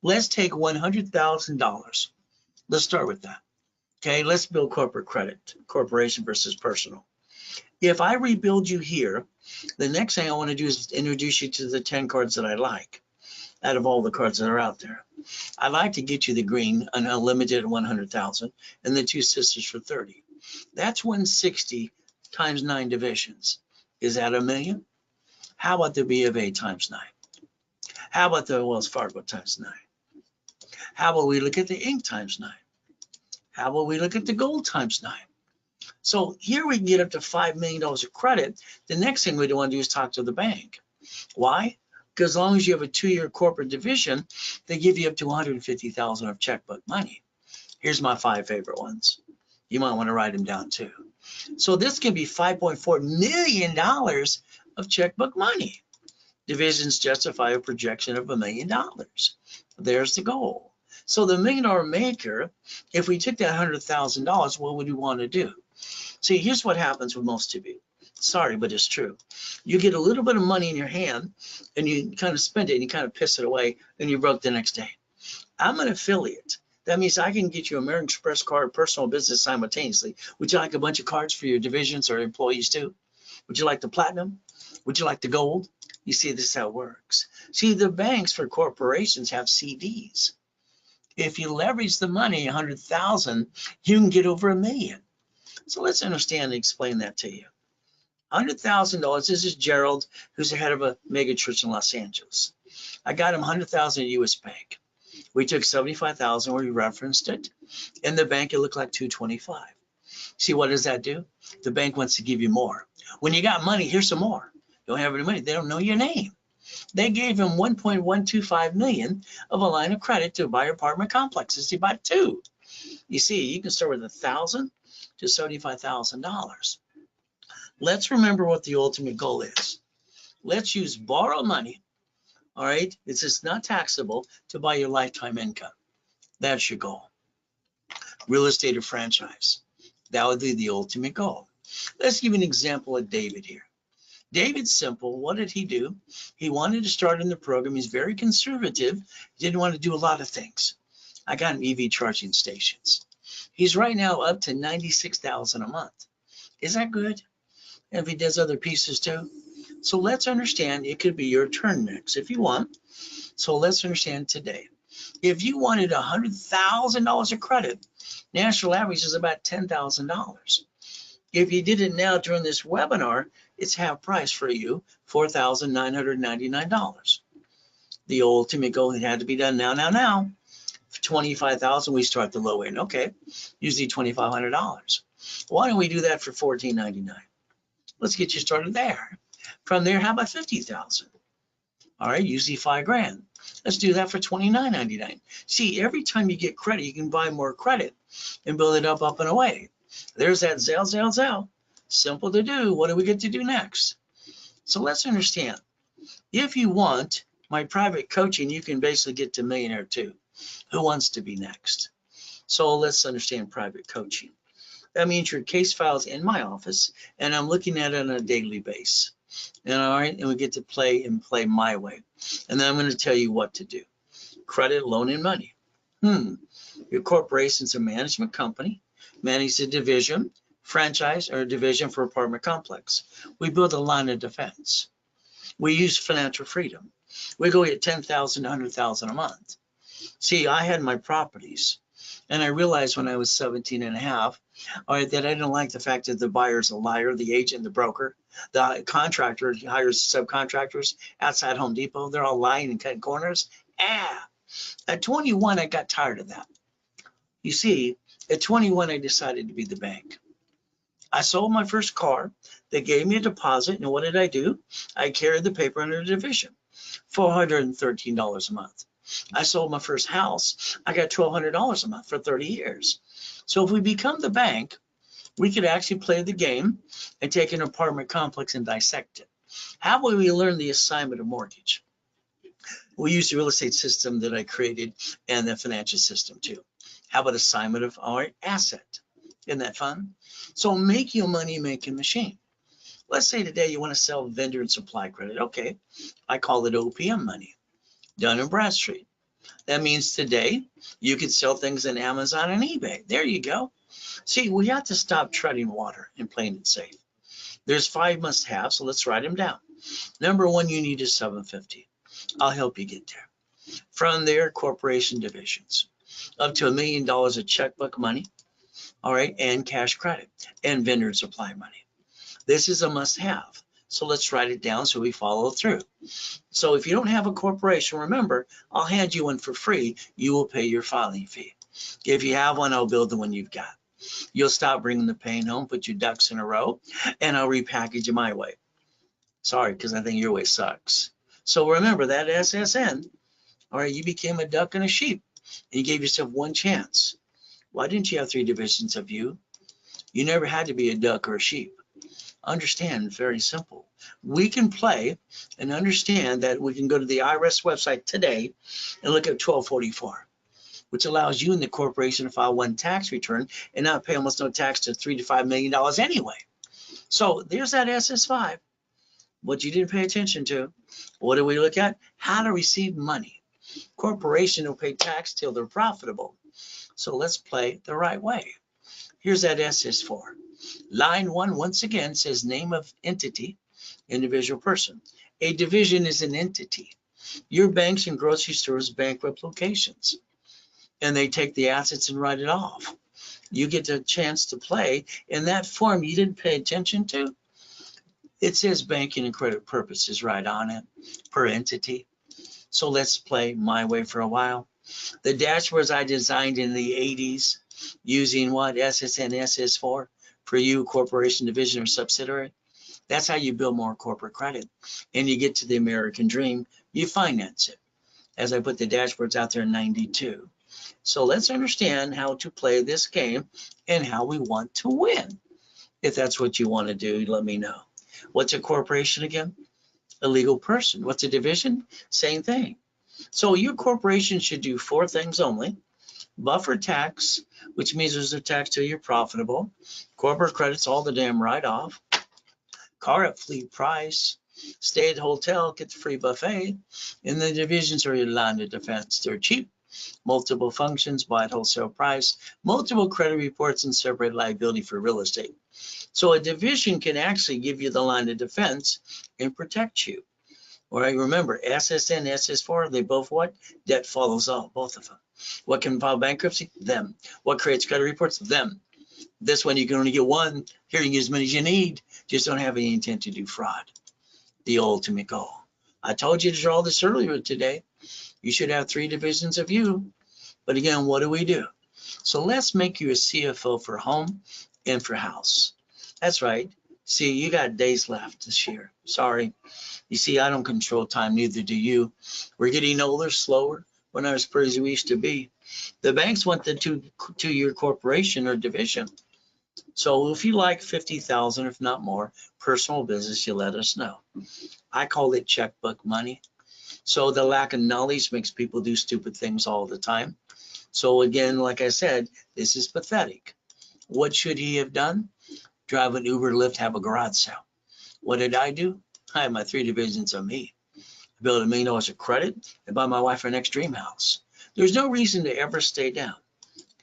Let's take $100,000. Let's start with that. Okay, let's build corporate credit, corporation versus personal. If I rebuild you here, the next thing I want to do is introduce you to the 10 cards that I like out of all the cards that are out there. I'd like to get you the green, an unlimited at 100,000, and the two sisters for 30. That's 160 times 9 divisions. Is that $1 million? How about the B of A times 9? How about the Wells Fargo times 9? How about we look at the Inc times 9? How about we look at the gold times 9? So here we can get up to $5 million of credit. The next thing we want to do is talk to the bank. Why? Because as long as you have a 2-year corporate division, they give you up to $150,000 of checkbook money. Here's my 5 favorite ones. You might want to write them down too. So this can be $5.4 million of checkbook money. Divisions justify a projection of $1 million. There's the goal. So the $1 million maker, if we took that $100,000, what would we want to do? See, here's what happens with most of you. Sorry, but it's true. You get a little bit of money in your hand and you kind of spend it and you kind of piss it away and you're broke the next day. I'm an affiliate. That means I can get you American Express card, personal business simultaneously. Would you like a bunch of cards for your divisions or employees too? Would you like the platinum? Would you like the gold? You see, this is how it works. See, the banks for corporations have CDs. If you leverage the money, 100,000, you can get over $1 million. So let's understand and explain that to you. $100,000. This is Gerald, who's the head of a mega church in Los Angeles. I got him 100,000 at US Bank. We took 75,000 where we referenced it. In the bank, it looked like 225. See, what does that do? The bank wants to give you more. When you got money, here's some more. You don't have any money. They don't know your name. They gave him $1.125 million of a line of credit to buy apartment complexes. He bought 2. You see, you can start with $1,000 to $75,000. Let's remember what the ultimate goal is. Let's use borrowed money, all right? It's just not taxable to buy your lifetime income. That's your goal. Real estate or franchise. That would be the ultimate goal. Let's give an example of David here. David's simple. What did he do? He wanted to start in the program. He's very conservative. He didn't want to do a lot of things. I got him EV charging stations. He's right now up to $96,000 a month. Is that good? And if he does other pieces too. So let's understand it could be your turn next if you want. So let's understand today. If you wanted $100,000 of credit, national average is about $10,000. If you did it now during this webinar, it's half price for you, $4,999. The ultimate goal, it had to be done now. For $25,000, we start the low end. Okay, usually $2,500. Why don't we do that for $1,499? Let's get you started there. From there, how about $50,000? All right, usually $5,000. Let's do that for $29.99. See, every time you get credit, you can buy more credit and build it up and away. There's that Zelle. Simple to do. What do we get to do next? So let's understand. If you want my private coaching, you can basically get to millionaire too. Who wants to be next? So let's understand private coaching. That means your case file's in my office and I'm looking at it on a daily basis. And all right, and we get to play my way. And then I'm going to tell you what to do. Credit, loan, and money. Your corporation's a management company, manage a division, franchise, or a division for apartment complex. We build a line of defense. We use financial freedom. We go get $10,000 to $100,000 a month. See, I had my properties, and I realized when I was 17 and a half, all right, that I didn't like the fact that the buyer's a liar, the agent, the broker, the contractor hires subcontractors outside Home Depot. They're all lying and cutting corners. At 21, I got tired of that. You see, at 21, I decided to be the bank. I sold my first car. They gave me a deposit, and what did I do? I carried the paper under the division, $413 a month. I sold my first house. I got $1,200 a month for 30 years. So if we become the bank, we could actually play the game and take an apartment complex and dissect it. How will we learn the assignment of mortgage? We use the real estate system that I created and the financial system too. How about assignment of our asset? Isn't that fun? So make your money making machine. Let's say today you want to sell vendor and supply credit. Okay, I call it OPM money, Dun & Bradstreet. That means today you can sell things on Amazon and eBay. There you go. See, we have to stop treading water and playing it safe. There's 5 must-haves, so let's write them down. Number 1, you need a 750. I'll help you get there. From there, corporation divisions, up to $1 million of checkbook money, all right, and cash credit, and vendor and supply money. This is a must-have. So let's write it down so we follow through. So if you don't have a corporation, remember, I'll hand you one for free. You will pay your filing fee. If you have one, I'll build the one you've got. You'll stop bringing the pain home, put your ducks in a row, and I'll repackage it my way. Sorry, because I think your way sucks. So remember that SSN, all right, you became a duck and a sheep, and you gave yourself one chance. Why didn't you have 3 divisions of you? You never had to be a duck or a sheep. Understand, very simple. We can play and understand that we can go to the IRS website today and look at 1244, which allows you and the corporation to file one tax return and not pay almost no tax to $3 to $5 million anyway. So there's that SS5. What you didn't pay attention to. What do we look at? How to receive money. Corporation will pay tax till they're profitable. So let's play the right way. Here's that SS4. Line 1 once again says name of entity, individual person. A division is an entity. Your banks and grocery stores bankrupt locations, and they take the assets and write it off. You get the chance to play in that form you didn't pay attention to. It says banking and credit purposes right on it, per entity. So let's play my way for a while. The dashboards I designed in the 80s using what? SSN, SS4 for you, corporation, division, or subsidiary. That's how you build more corporate credit. And you get to the American dream, you finance it. As I put the dashboards out there in 92. So let's understand how to play this game and how we want to win. If that's what you want to do, let me know. What's a corporation again? A legal person. What's a division? Same thing. So your corporation should do 4 things only. Buffer tax, which means there's a tax till you're profitable. Corporate credits, all the damn write-off. Car at fleet price. Stay at hotel, get the free buffet. And the divisions are your line of defense. They're cheap. multiple functions, buy at wholesale price, multiple credit reports, and separate liability for real estate. So a division can actually give you the line of defense and protect you. All right, remember, SSN, SS4, they both what? Debt follows all, both of them. What can file bankruptcy? Them. What creates credit reports? Them. This one, you can only get one. Here, you can get as many as you need. Just don't have any intent to do fraud. The ultimate goal. I told you to draw this earlier today. You should have 3 divisions of you. But again, what do? So let's make you a CFO for home and for house. That's right. See, you got days left this year. Sorry. You see, I don't control time, neither do you. We're getting older, slower. We're not as pretty as we used to be. The banks want the two-year corporation or division. So if you like 50,000, if not more, personal business, you let us know. I call it checkbook money. So the lack of knowledge makes people do stupid things all the time. So again, like I said, this is pathetic. What should he have done? Drive an Uber, Lyft, have a garage sale. What did I do? I had my 3 divisions of me. I built $1 million of credit and buy my wife her next dream house. There's no reason to ever stay down.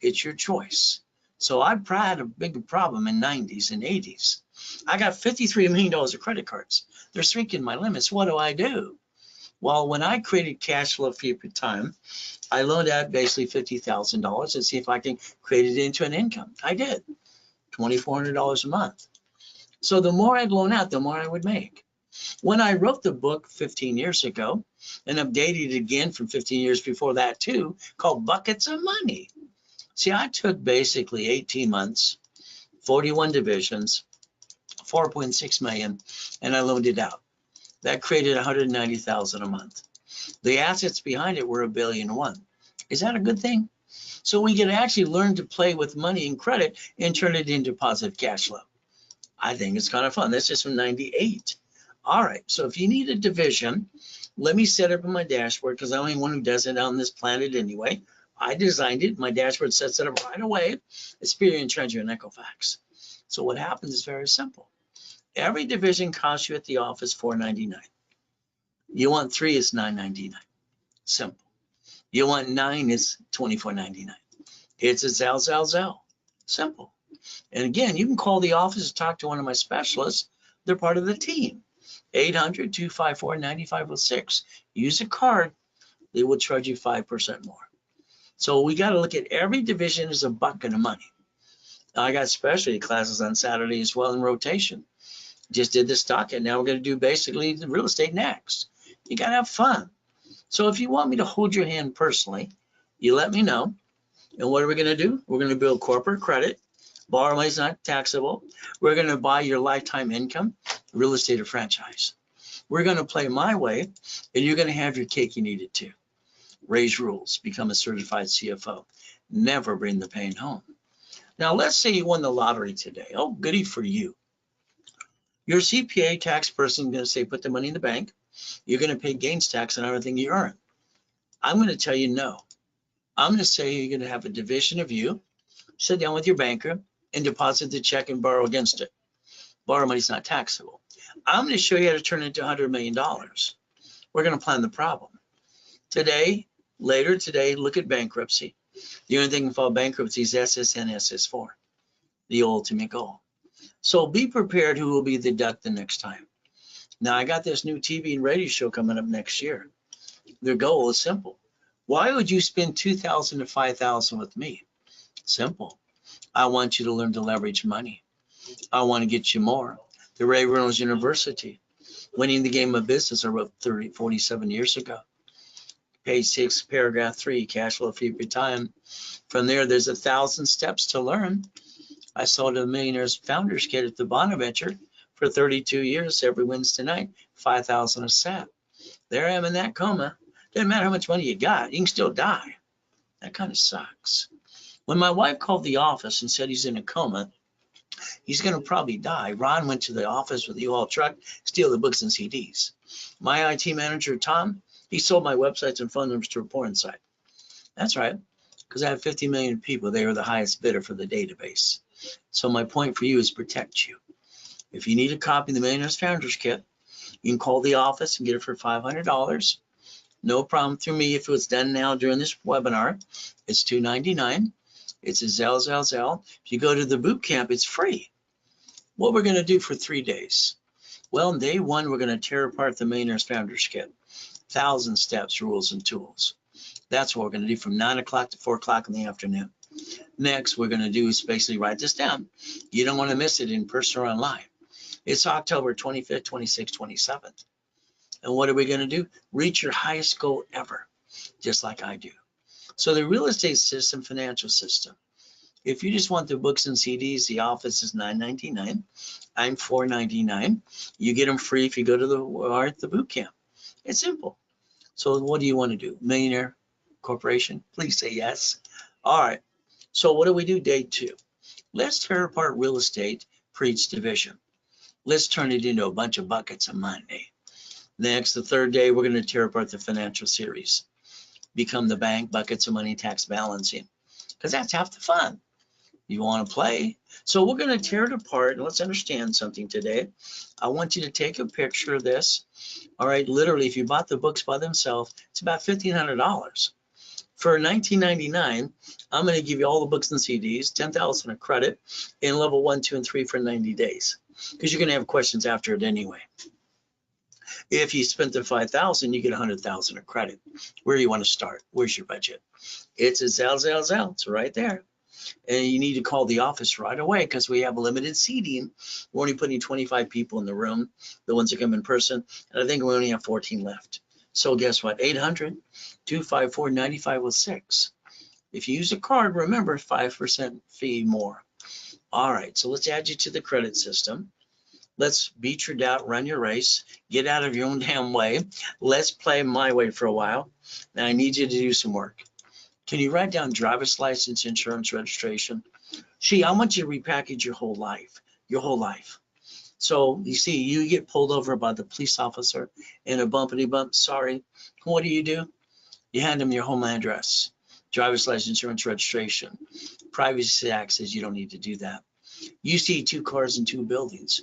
It's your choice. So I had a big problem in 90s and 80s. I got $53 million of credit cards. They're shrinking my limits. What do? Well, when I created cash flow fee per time, I loaned out basically $50,000 and see if I can create it into an income. I did. $2,400 a month. So the more I'd loan out, the more I would make. When I wrote the book 15 years ago and updated it again from 15 years before that too, called Buckets of Money. See, I took basically 18 months, 41 divisions, 4.6 million, and I loaned it out. That created 190,000 a month. The assets behind it were $1.1 billion. Is that a good thing? So we can actually learn to play with money and credit and turn it into positive cash flow. I think it's kind of fun. That's just from 98. All right, so if you need a division, let me set up in my dashboard because I'm the only one who does it on this planet anyway. I designed it. My dashboard sets it up right away. Experian, Treasury, and Equifax. So what happens is very simple. Every division costs you at the office $4.99. You want 3, it's $9.99. Simple. You want 9, it's $24.99. It's a Zell. Simple. And again, you can call the office and talk to one of my specialists. They're part of the team. 800-254-9506. Use a card. They will charge you 5% more. So we got to look at every division as a bucket of money. I got specialty classes on Saturday as well in rotation. Just did the stock, and now we're going to do basically the real estate next. You got to have fun. So if you want me to hold your hand personally, you let me know. And what are we going to do? We're going to build corporate credit. Borrow money is not taxable. We're going to buy your lifetime income, real estate or franchise. We're going to play my way, and you're going to have your cake and eat it too. Raise rules, become a certified CFO. Never bring the pain home. Now, let's say you won the lottery today. Oh, goody for you. Your CPA tax person is going to say, put the money in the bank. You're going to pay gains tax on everything you earn. I'm going to tell you no. I'm going to say you're going to have a division of you, sit down with your banker, and deposit the check and borrow against it. Borrow money is not taxable. I'm going to show you how to turn it into $100 million. We're going to plan the problem. Later today, look at bankruptcy. The only thing called bankruptcy is SSN, SS4, the ultimate goal. So be prepared who will be the duck the next time. Now, I got this new TV and radio show coming up next year. Their goal is simple. Why would you spend $2,000 to $5,000 with me? Simple. I want you to learn to leverage money. I want to get you more. The Ray Reynolds University, winning the game of business, I wrote 47 years ago. Page 6, paragraph 3, cash flow fee per time. From there, there's 1,000 steps to learn. I sold a Millionaires Founders Kit at the Bonaventure for 32 years every Wednesday night, 5,000 a set. There I am in that coma. Doesn't matter how much money you got, you can still die. That kind of sucks. When my wife called the office and said he's in a coma, he's going to probably die. Ron went to the office with the U-Haul truck, steal the books and CDs. My IT manager, Tom, he sold my websites and phone numbers to a porn site. That's right, because I have 50 million people. They were the highest bidder for the database. So my point for you is protect you. If you need a copy of the Millionaires Founders Kit, you can call the office and get it for $500. No problem through me. If it was done now during this webinar, it's $2.99. It's a Zelle. If you go to the boot camp, it's free. What we're going to do for 3 days? Well, day one, we're going to tear apart the Millionaire's Founders Kit. 1,000 steps, rules, and tools. That's what we're going to do from 9 o'clock to 4 o'clock in the afternoon. Next, we're going to do is basically write this down. You don't want to miss it in person or online. It's October 25th, 26th, 27th. And what are we going to do? Reach your highest goal ever, just like I do. So the real estate system, financial system. If you just want the books and CDs, the office is $9.99. I'm $4.99. You get them free if you go to the boot camp. It's simple. So what do you want to do? Millionaire Corporation? Please say yes. All right. So what do we do day two? Let's tear apart real estate for each division. Let's turn it into a bunch of buckets on Monday. Next, the third day, we're going to tear apart the financial series. Become the bank, buckets of money, tax balancing. Because that's half the fun. You want to play? So we're going to tear it apart, and let's understand something today. I want you to take a picture of this. All right, literally, if you bought the books by themselves, it's about $1,500. For $19.99, I'm going to give you all the books and CDs, $10,000 a credit, in level 1, 2, and 3 for 90 days. Because you're going to have questions after it anyway. If you spent the $5,000, you get $100,000 of credit. Where do you want to start? Where's your budget? It's a Zelle. It's right there. And you need to call the office right away because we have limited seating. We're only putting 25 people in the room, the ones that come in person. And I think we only have 14 left. So guess what? 800-254-9506. If you use a card, remember 5% fee more. All right, so let's add you to the credit system. Let's beat your doubt, run your race, get out of your own damn way. Let's play my way for a while. Now I need you to do some work. Can you write down driver's license, insurance, registration? I want you to repackage your whole life, So you see, you get pulled over by the police officer in a bumpity bump. Sorry, what do? You hand them your home address, driver's license, insurance, registration. Privacy Act says you don't need to do that. You see 2 cars in 2 buildings.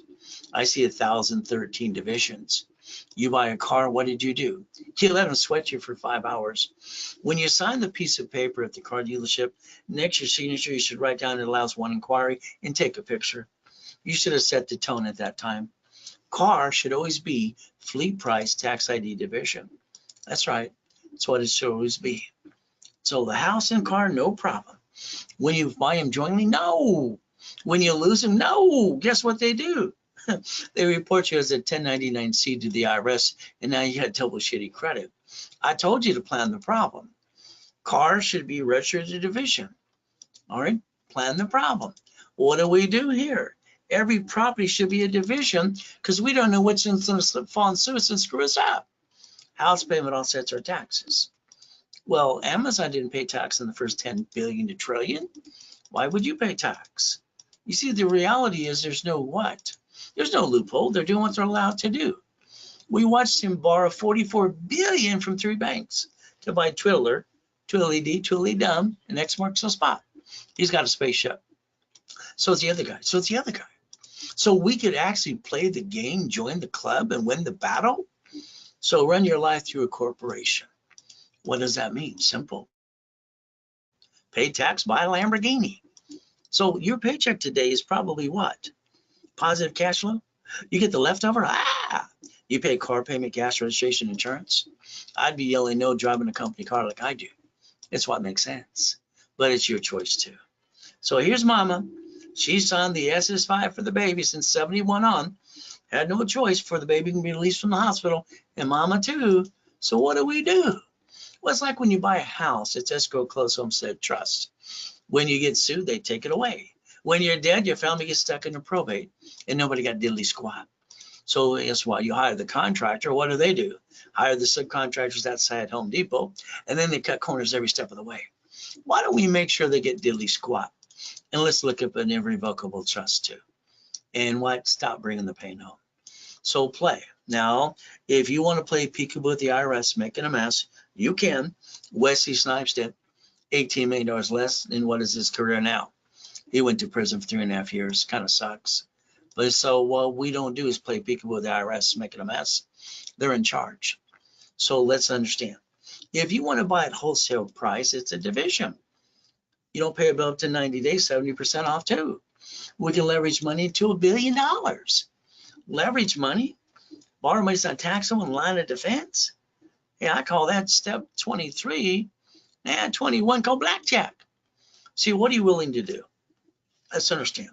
I see 1,013 divisions. You buy a car, what did you do? You let them sweat you for 5 hours. When you sign the piece of paper at the car dealership, next to your signature, you should write down it allows 1 inquiry and take a picture. You should have set the tone at that time. Car should always be fleet price tax ID division. That's right. That's what it should always be. So the house and car, no problem. When you buy them jointly, no. When you lose them, no. Guess what they do? They report you as a 1099-C to the IRS, and now you got double shitty credit. I told you to plan the problem. Cars should be registered to division. All right, plan the problem. What do we do here? Every property should be a division because we don't know which one's going to slip, fall, and suit and screw us up. House payment offsets our taxes. Well, Amazon didn't pay tax in the first 10 billion to trillion. Why would you pay tax? You see, the reality is there's no what? There's no loophole. They're doing what they're allowed to do. We watched him borrow $44 billion from 3 banks to buy Twiddler, Twiddly-dee, Twiddly-dum, and X marks the spot. He's got a spaceship. So it's the other guy. So we could actually play the game, join the club, and win the battle. So run your life through a corporation. What does that mean? Simple. Pay tax, buy a Lamborghini. So your paycheck today is probably what? Positive cash flow? You get the leftover? You pay car payment, gas, registration, insurance. I'd be yelling no driving a company car like I do. It's what makes sense. But it's your choice too. So here's Mama. She signed the SS5 for the baby since 71 on. Had no choice for the baby can be released from the hospital. And Mama too. So what do we do? Well, it's like when you buy a house, it's escrow, closed homestead, trust. When you get sued, they take it away. When you're dead, your family gets stuck in a probate and nobody got diddly squat. So guess what? You hire the contractor. What do? Hire the subcontractors outside Home Depot, and then they cut corners every step of the way. Why don't we make sure they get diddly squat? And let's look up an irrevocable trust too. And what? Stop bringing the pain home. So play. Now, if you want to play peekaboo with the IRS, making a mess, you can. Wesley Snipes did. $18 million less than what is his career now. He went to prison for 3.5 years. Kind of sucks. But so what we don't do is play peekaboo with the IRS, making a mess. They're in charge. So let's understand. If you want to buy at wholesale price, it's a division. You don't pay a bill up to 90 days, 70% off too. We can leverage money to $1 billion. Leverage money, borrow money's not taxable in line of defense. Yeah, I call that step 23. And 21 called blackjack. See, what are you willing to do? Let's understand.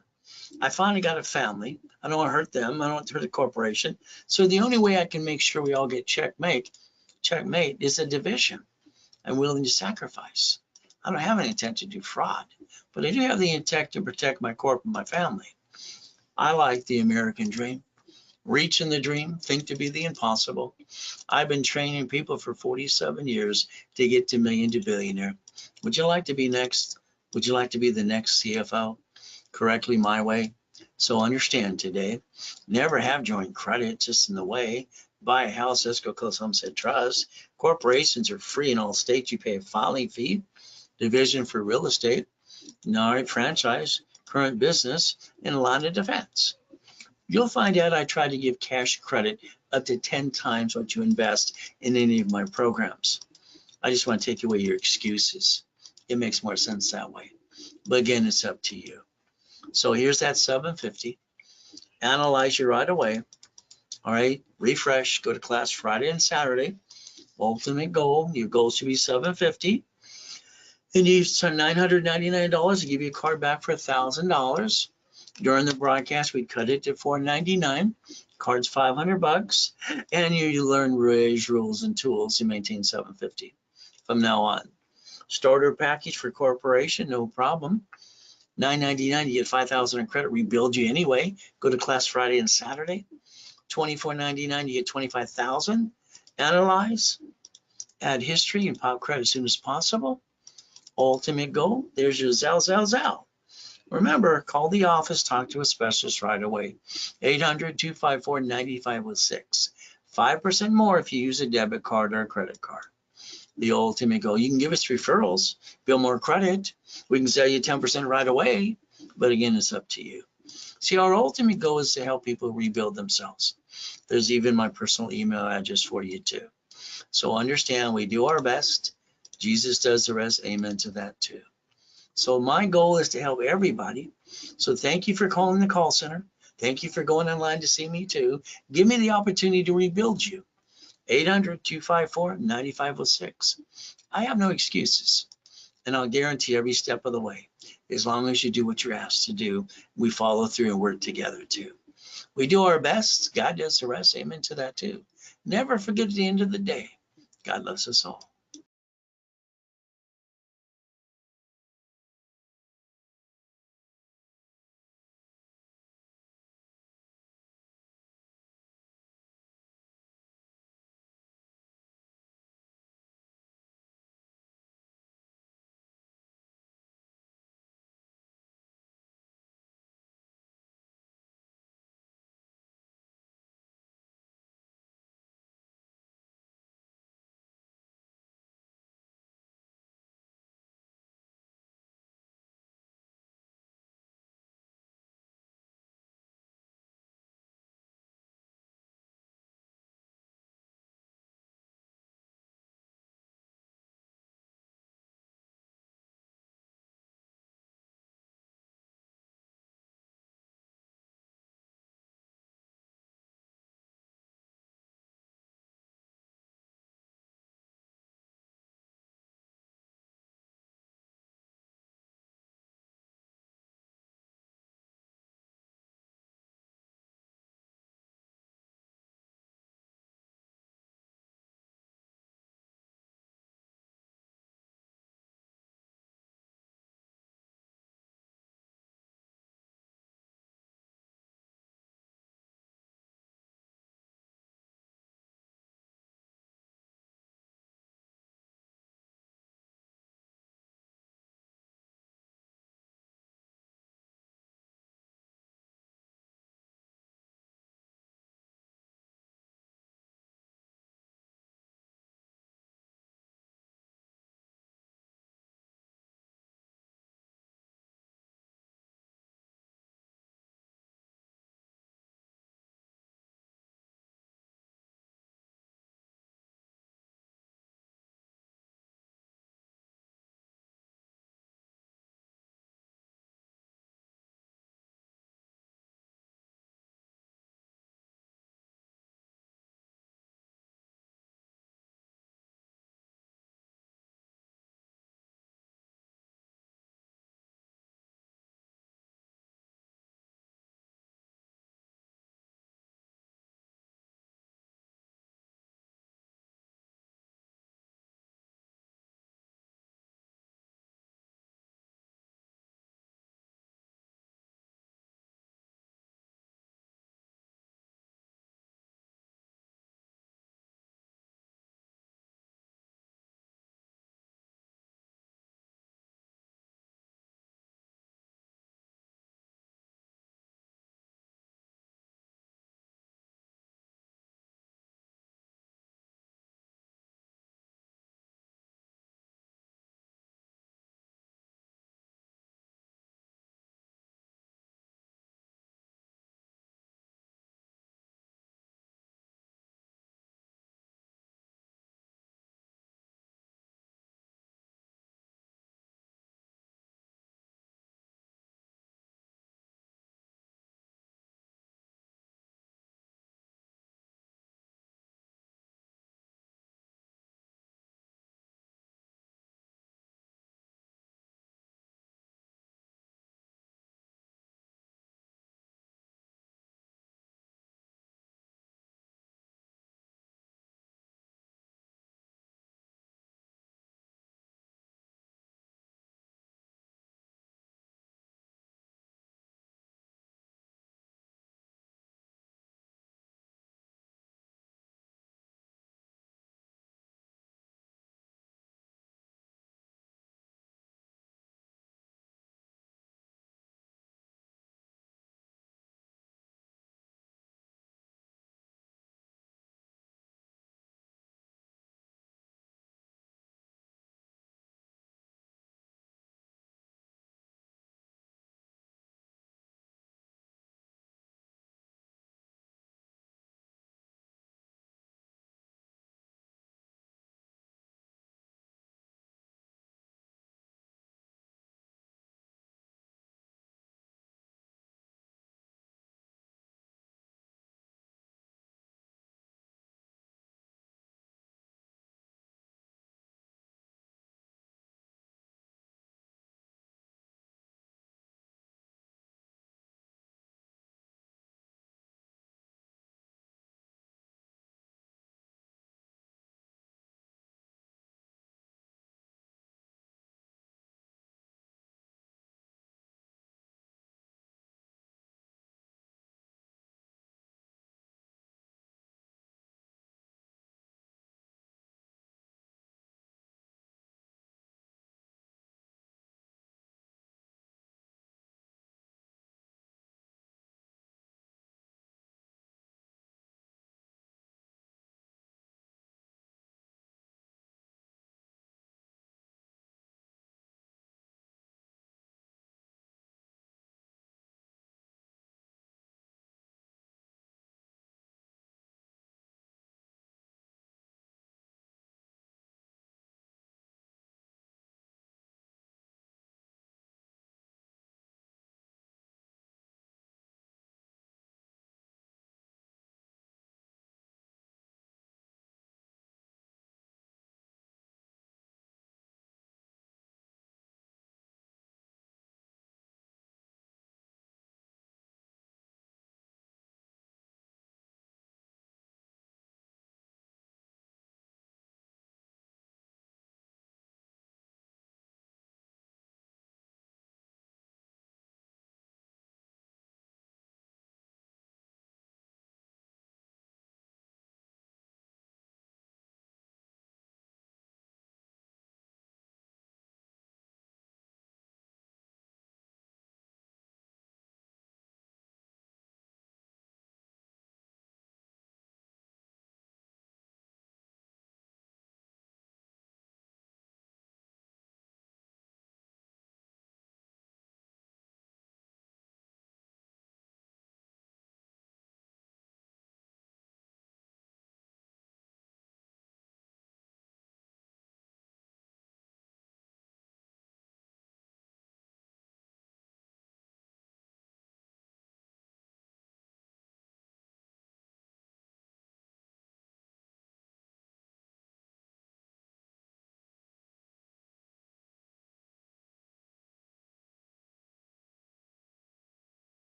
I finally got a family. I don't want to hurt them. I don't want to hurt the corporation. So the only way I can make sure we all get checkmate is a division. I'm willing to sacrifice. I don't have any intent to do fraud, but I do have the intent to protect my corp and my family. I like the American dream. Reach in the dream, think to be the impossible. I've been training people for 47 years to get to million to billionaire. Would you like to be next? Would you like to be the next CFO? Correctly my way. So understand today, never have joint credit just in the way. Buy a house, let's go close home said trust. Corporations are free in all states. You pay a filing fee, division for real estate, franchise, current business, and a line of defense. You'll find out I try to give cash credit up to 10 times what you invest in any of my programs. I just want to take away your excuses. It makes more sense that way. But again, it's up to you. So here's that 750. Analyze you right away. All right, refresh, go to class Friday and Saturday. Ultimate goal, your goal should be 750. And you spend $999 to give you a card back for $1,000. During the broadcast, we cut it to $499. Card's $500, and you learn rules and tools to maintain 750 from now on. Starter package for corporation, no problem. $999, you get 5,000 in credit, rebuild you anyway. Go to class Friday and Saturday. $24.99, you get 25,000. Analyze, add history, and pop credit as soon as possible. Ultimate goal, there's your Zell. Remember, call the office, talk to a specialist right away. 800-254-9506. 5% more if you use a debit card or a credit card. The ultimate goal, you can give us referrals, build more credit. We can sell you 10% right away, but again, it's up to you. See, our ultimate goal is to help people rebuild themselves. There's even my personal email address for you too. So understand, we do our best. Jesus does the rest. Amen to that too. So my goal is to help everybody. So thank you for calling the call center. Thank you for going online to see me too. Give me the opportunity to rebuild you. 800-254-9506. I have no excuses, and I'll guarantee every step of the way. As long as you do what you're asked to do, we follow through and work together too. We do our best. God does the rest. Amen to that too. Never forget at the end of the day, God loves us all.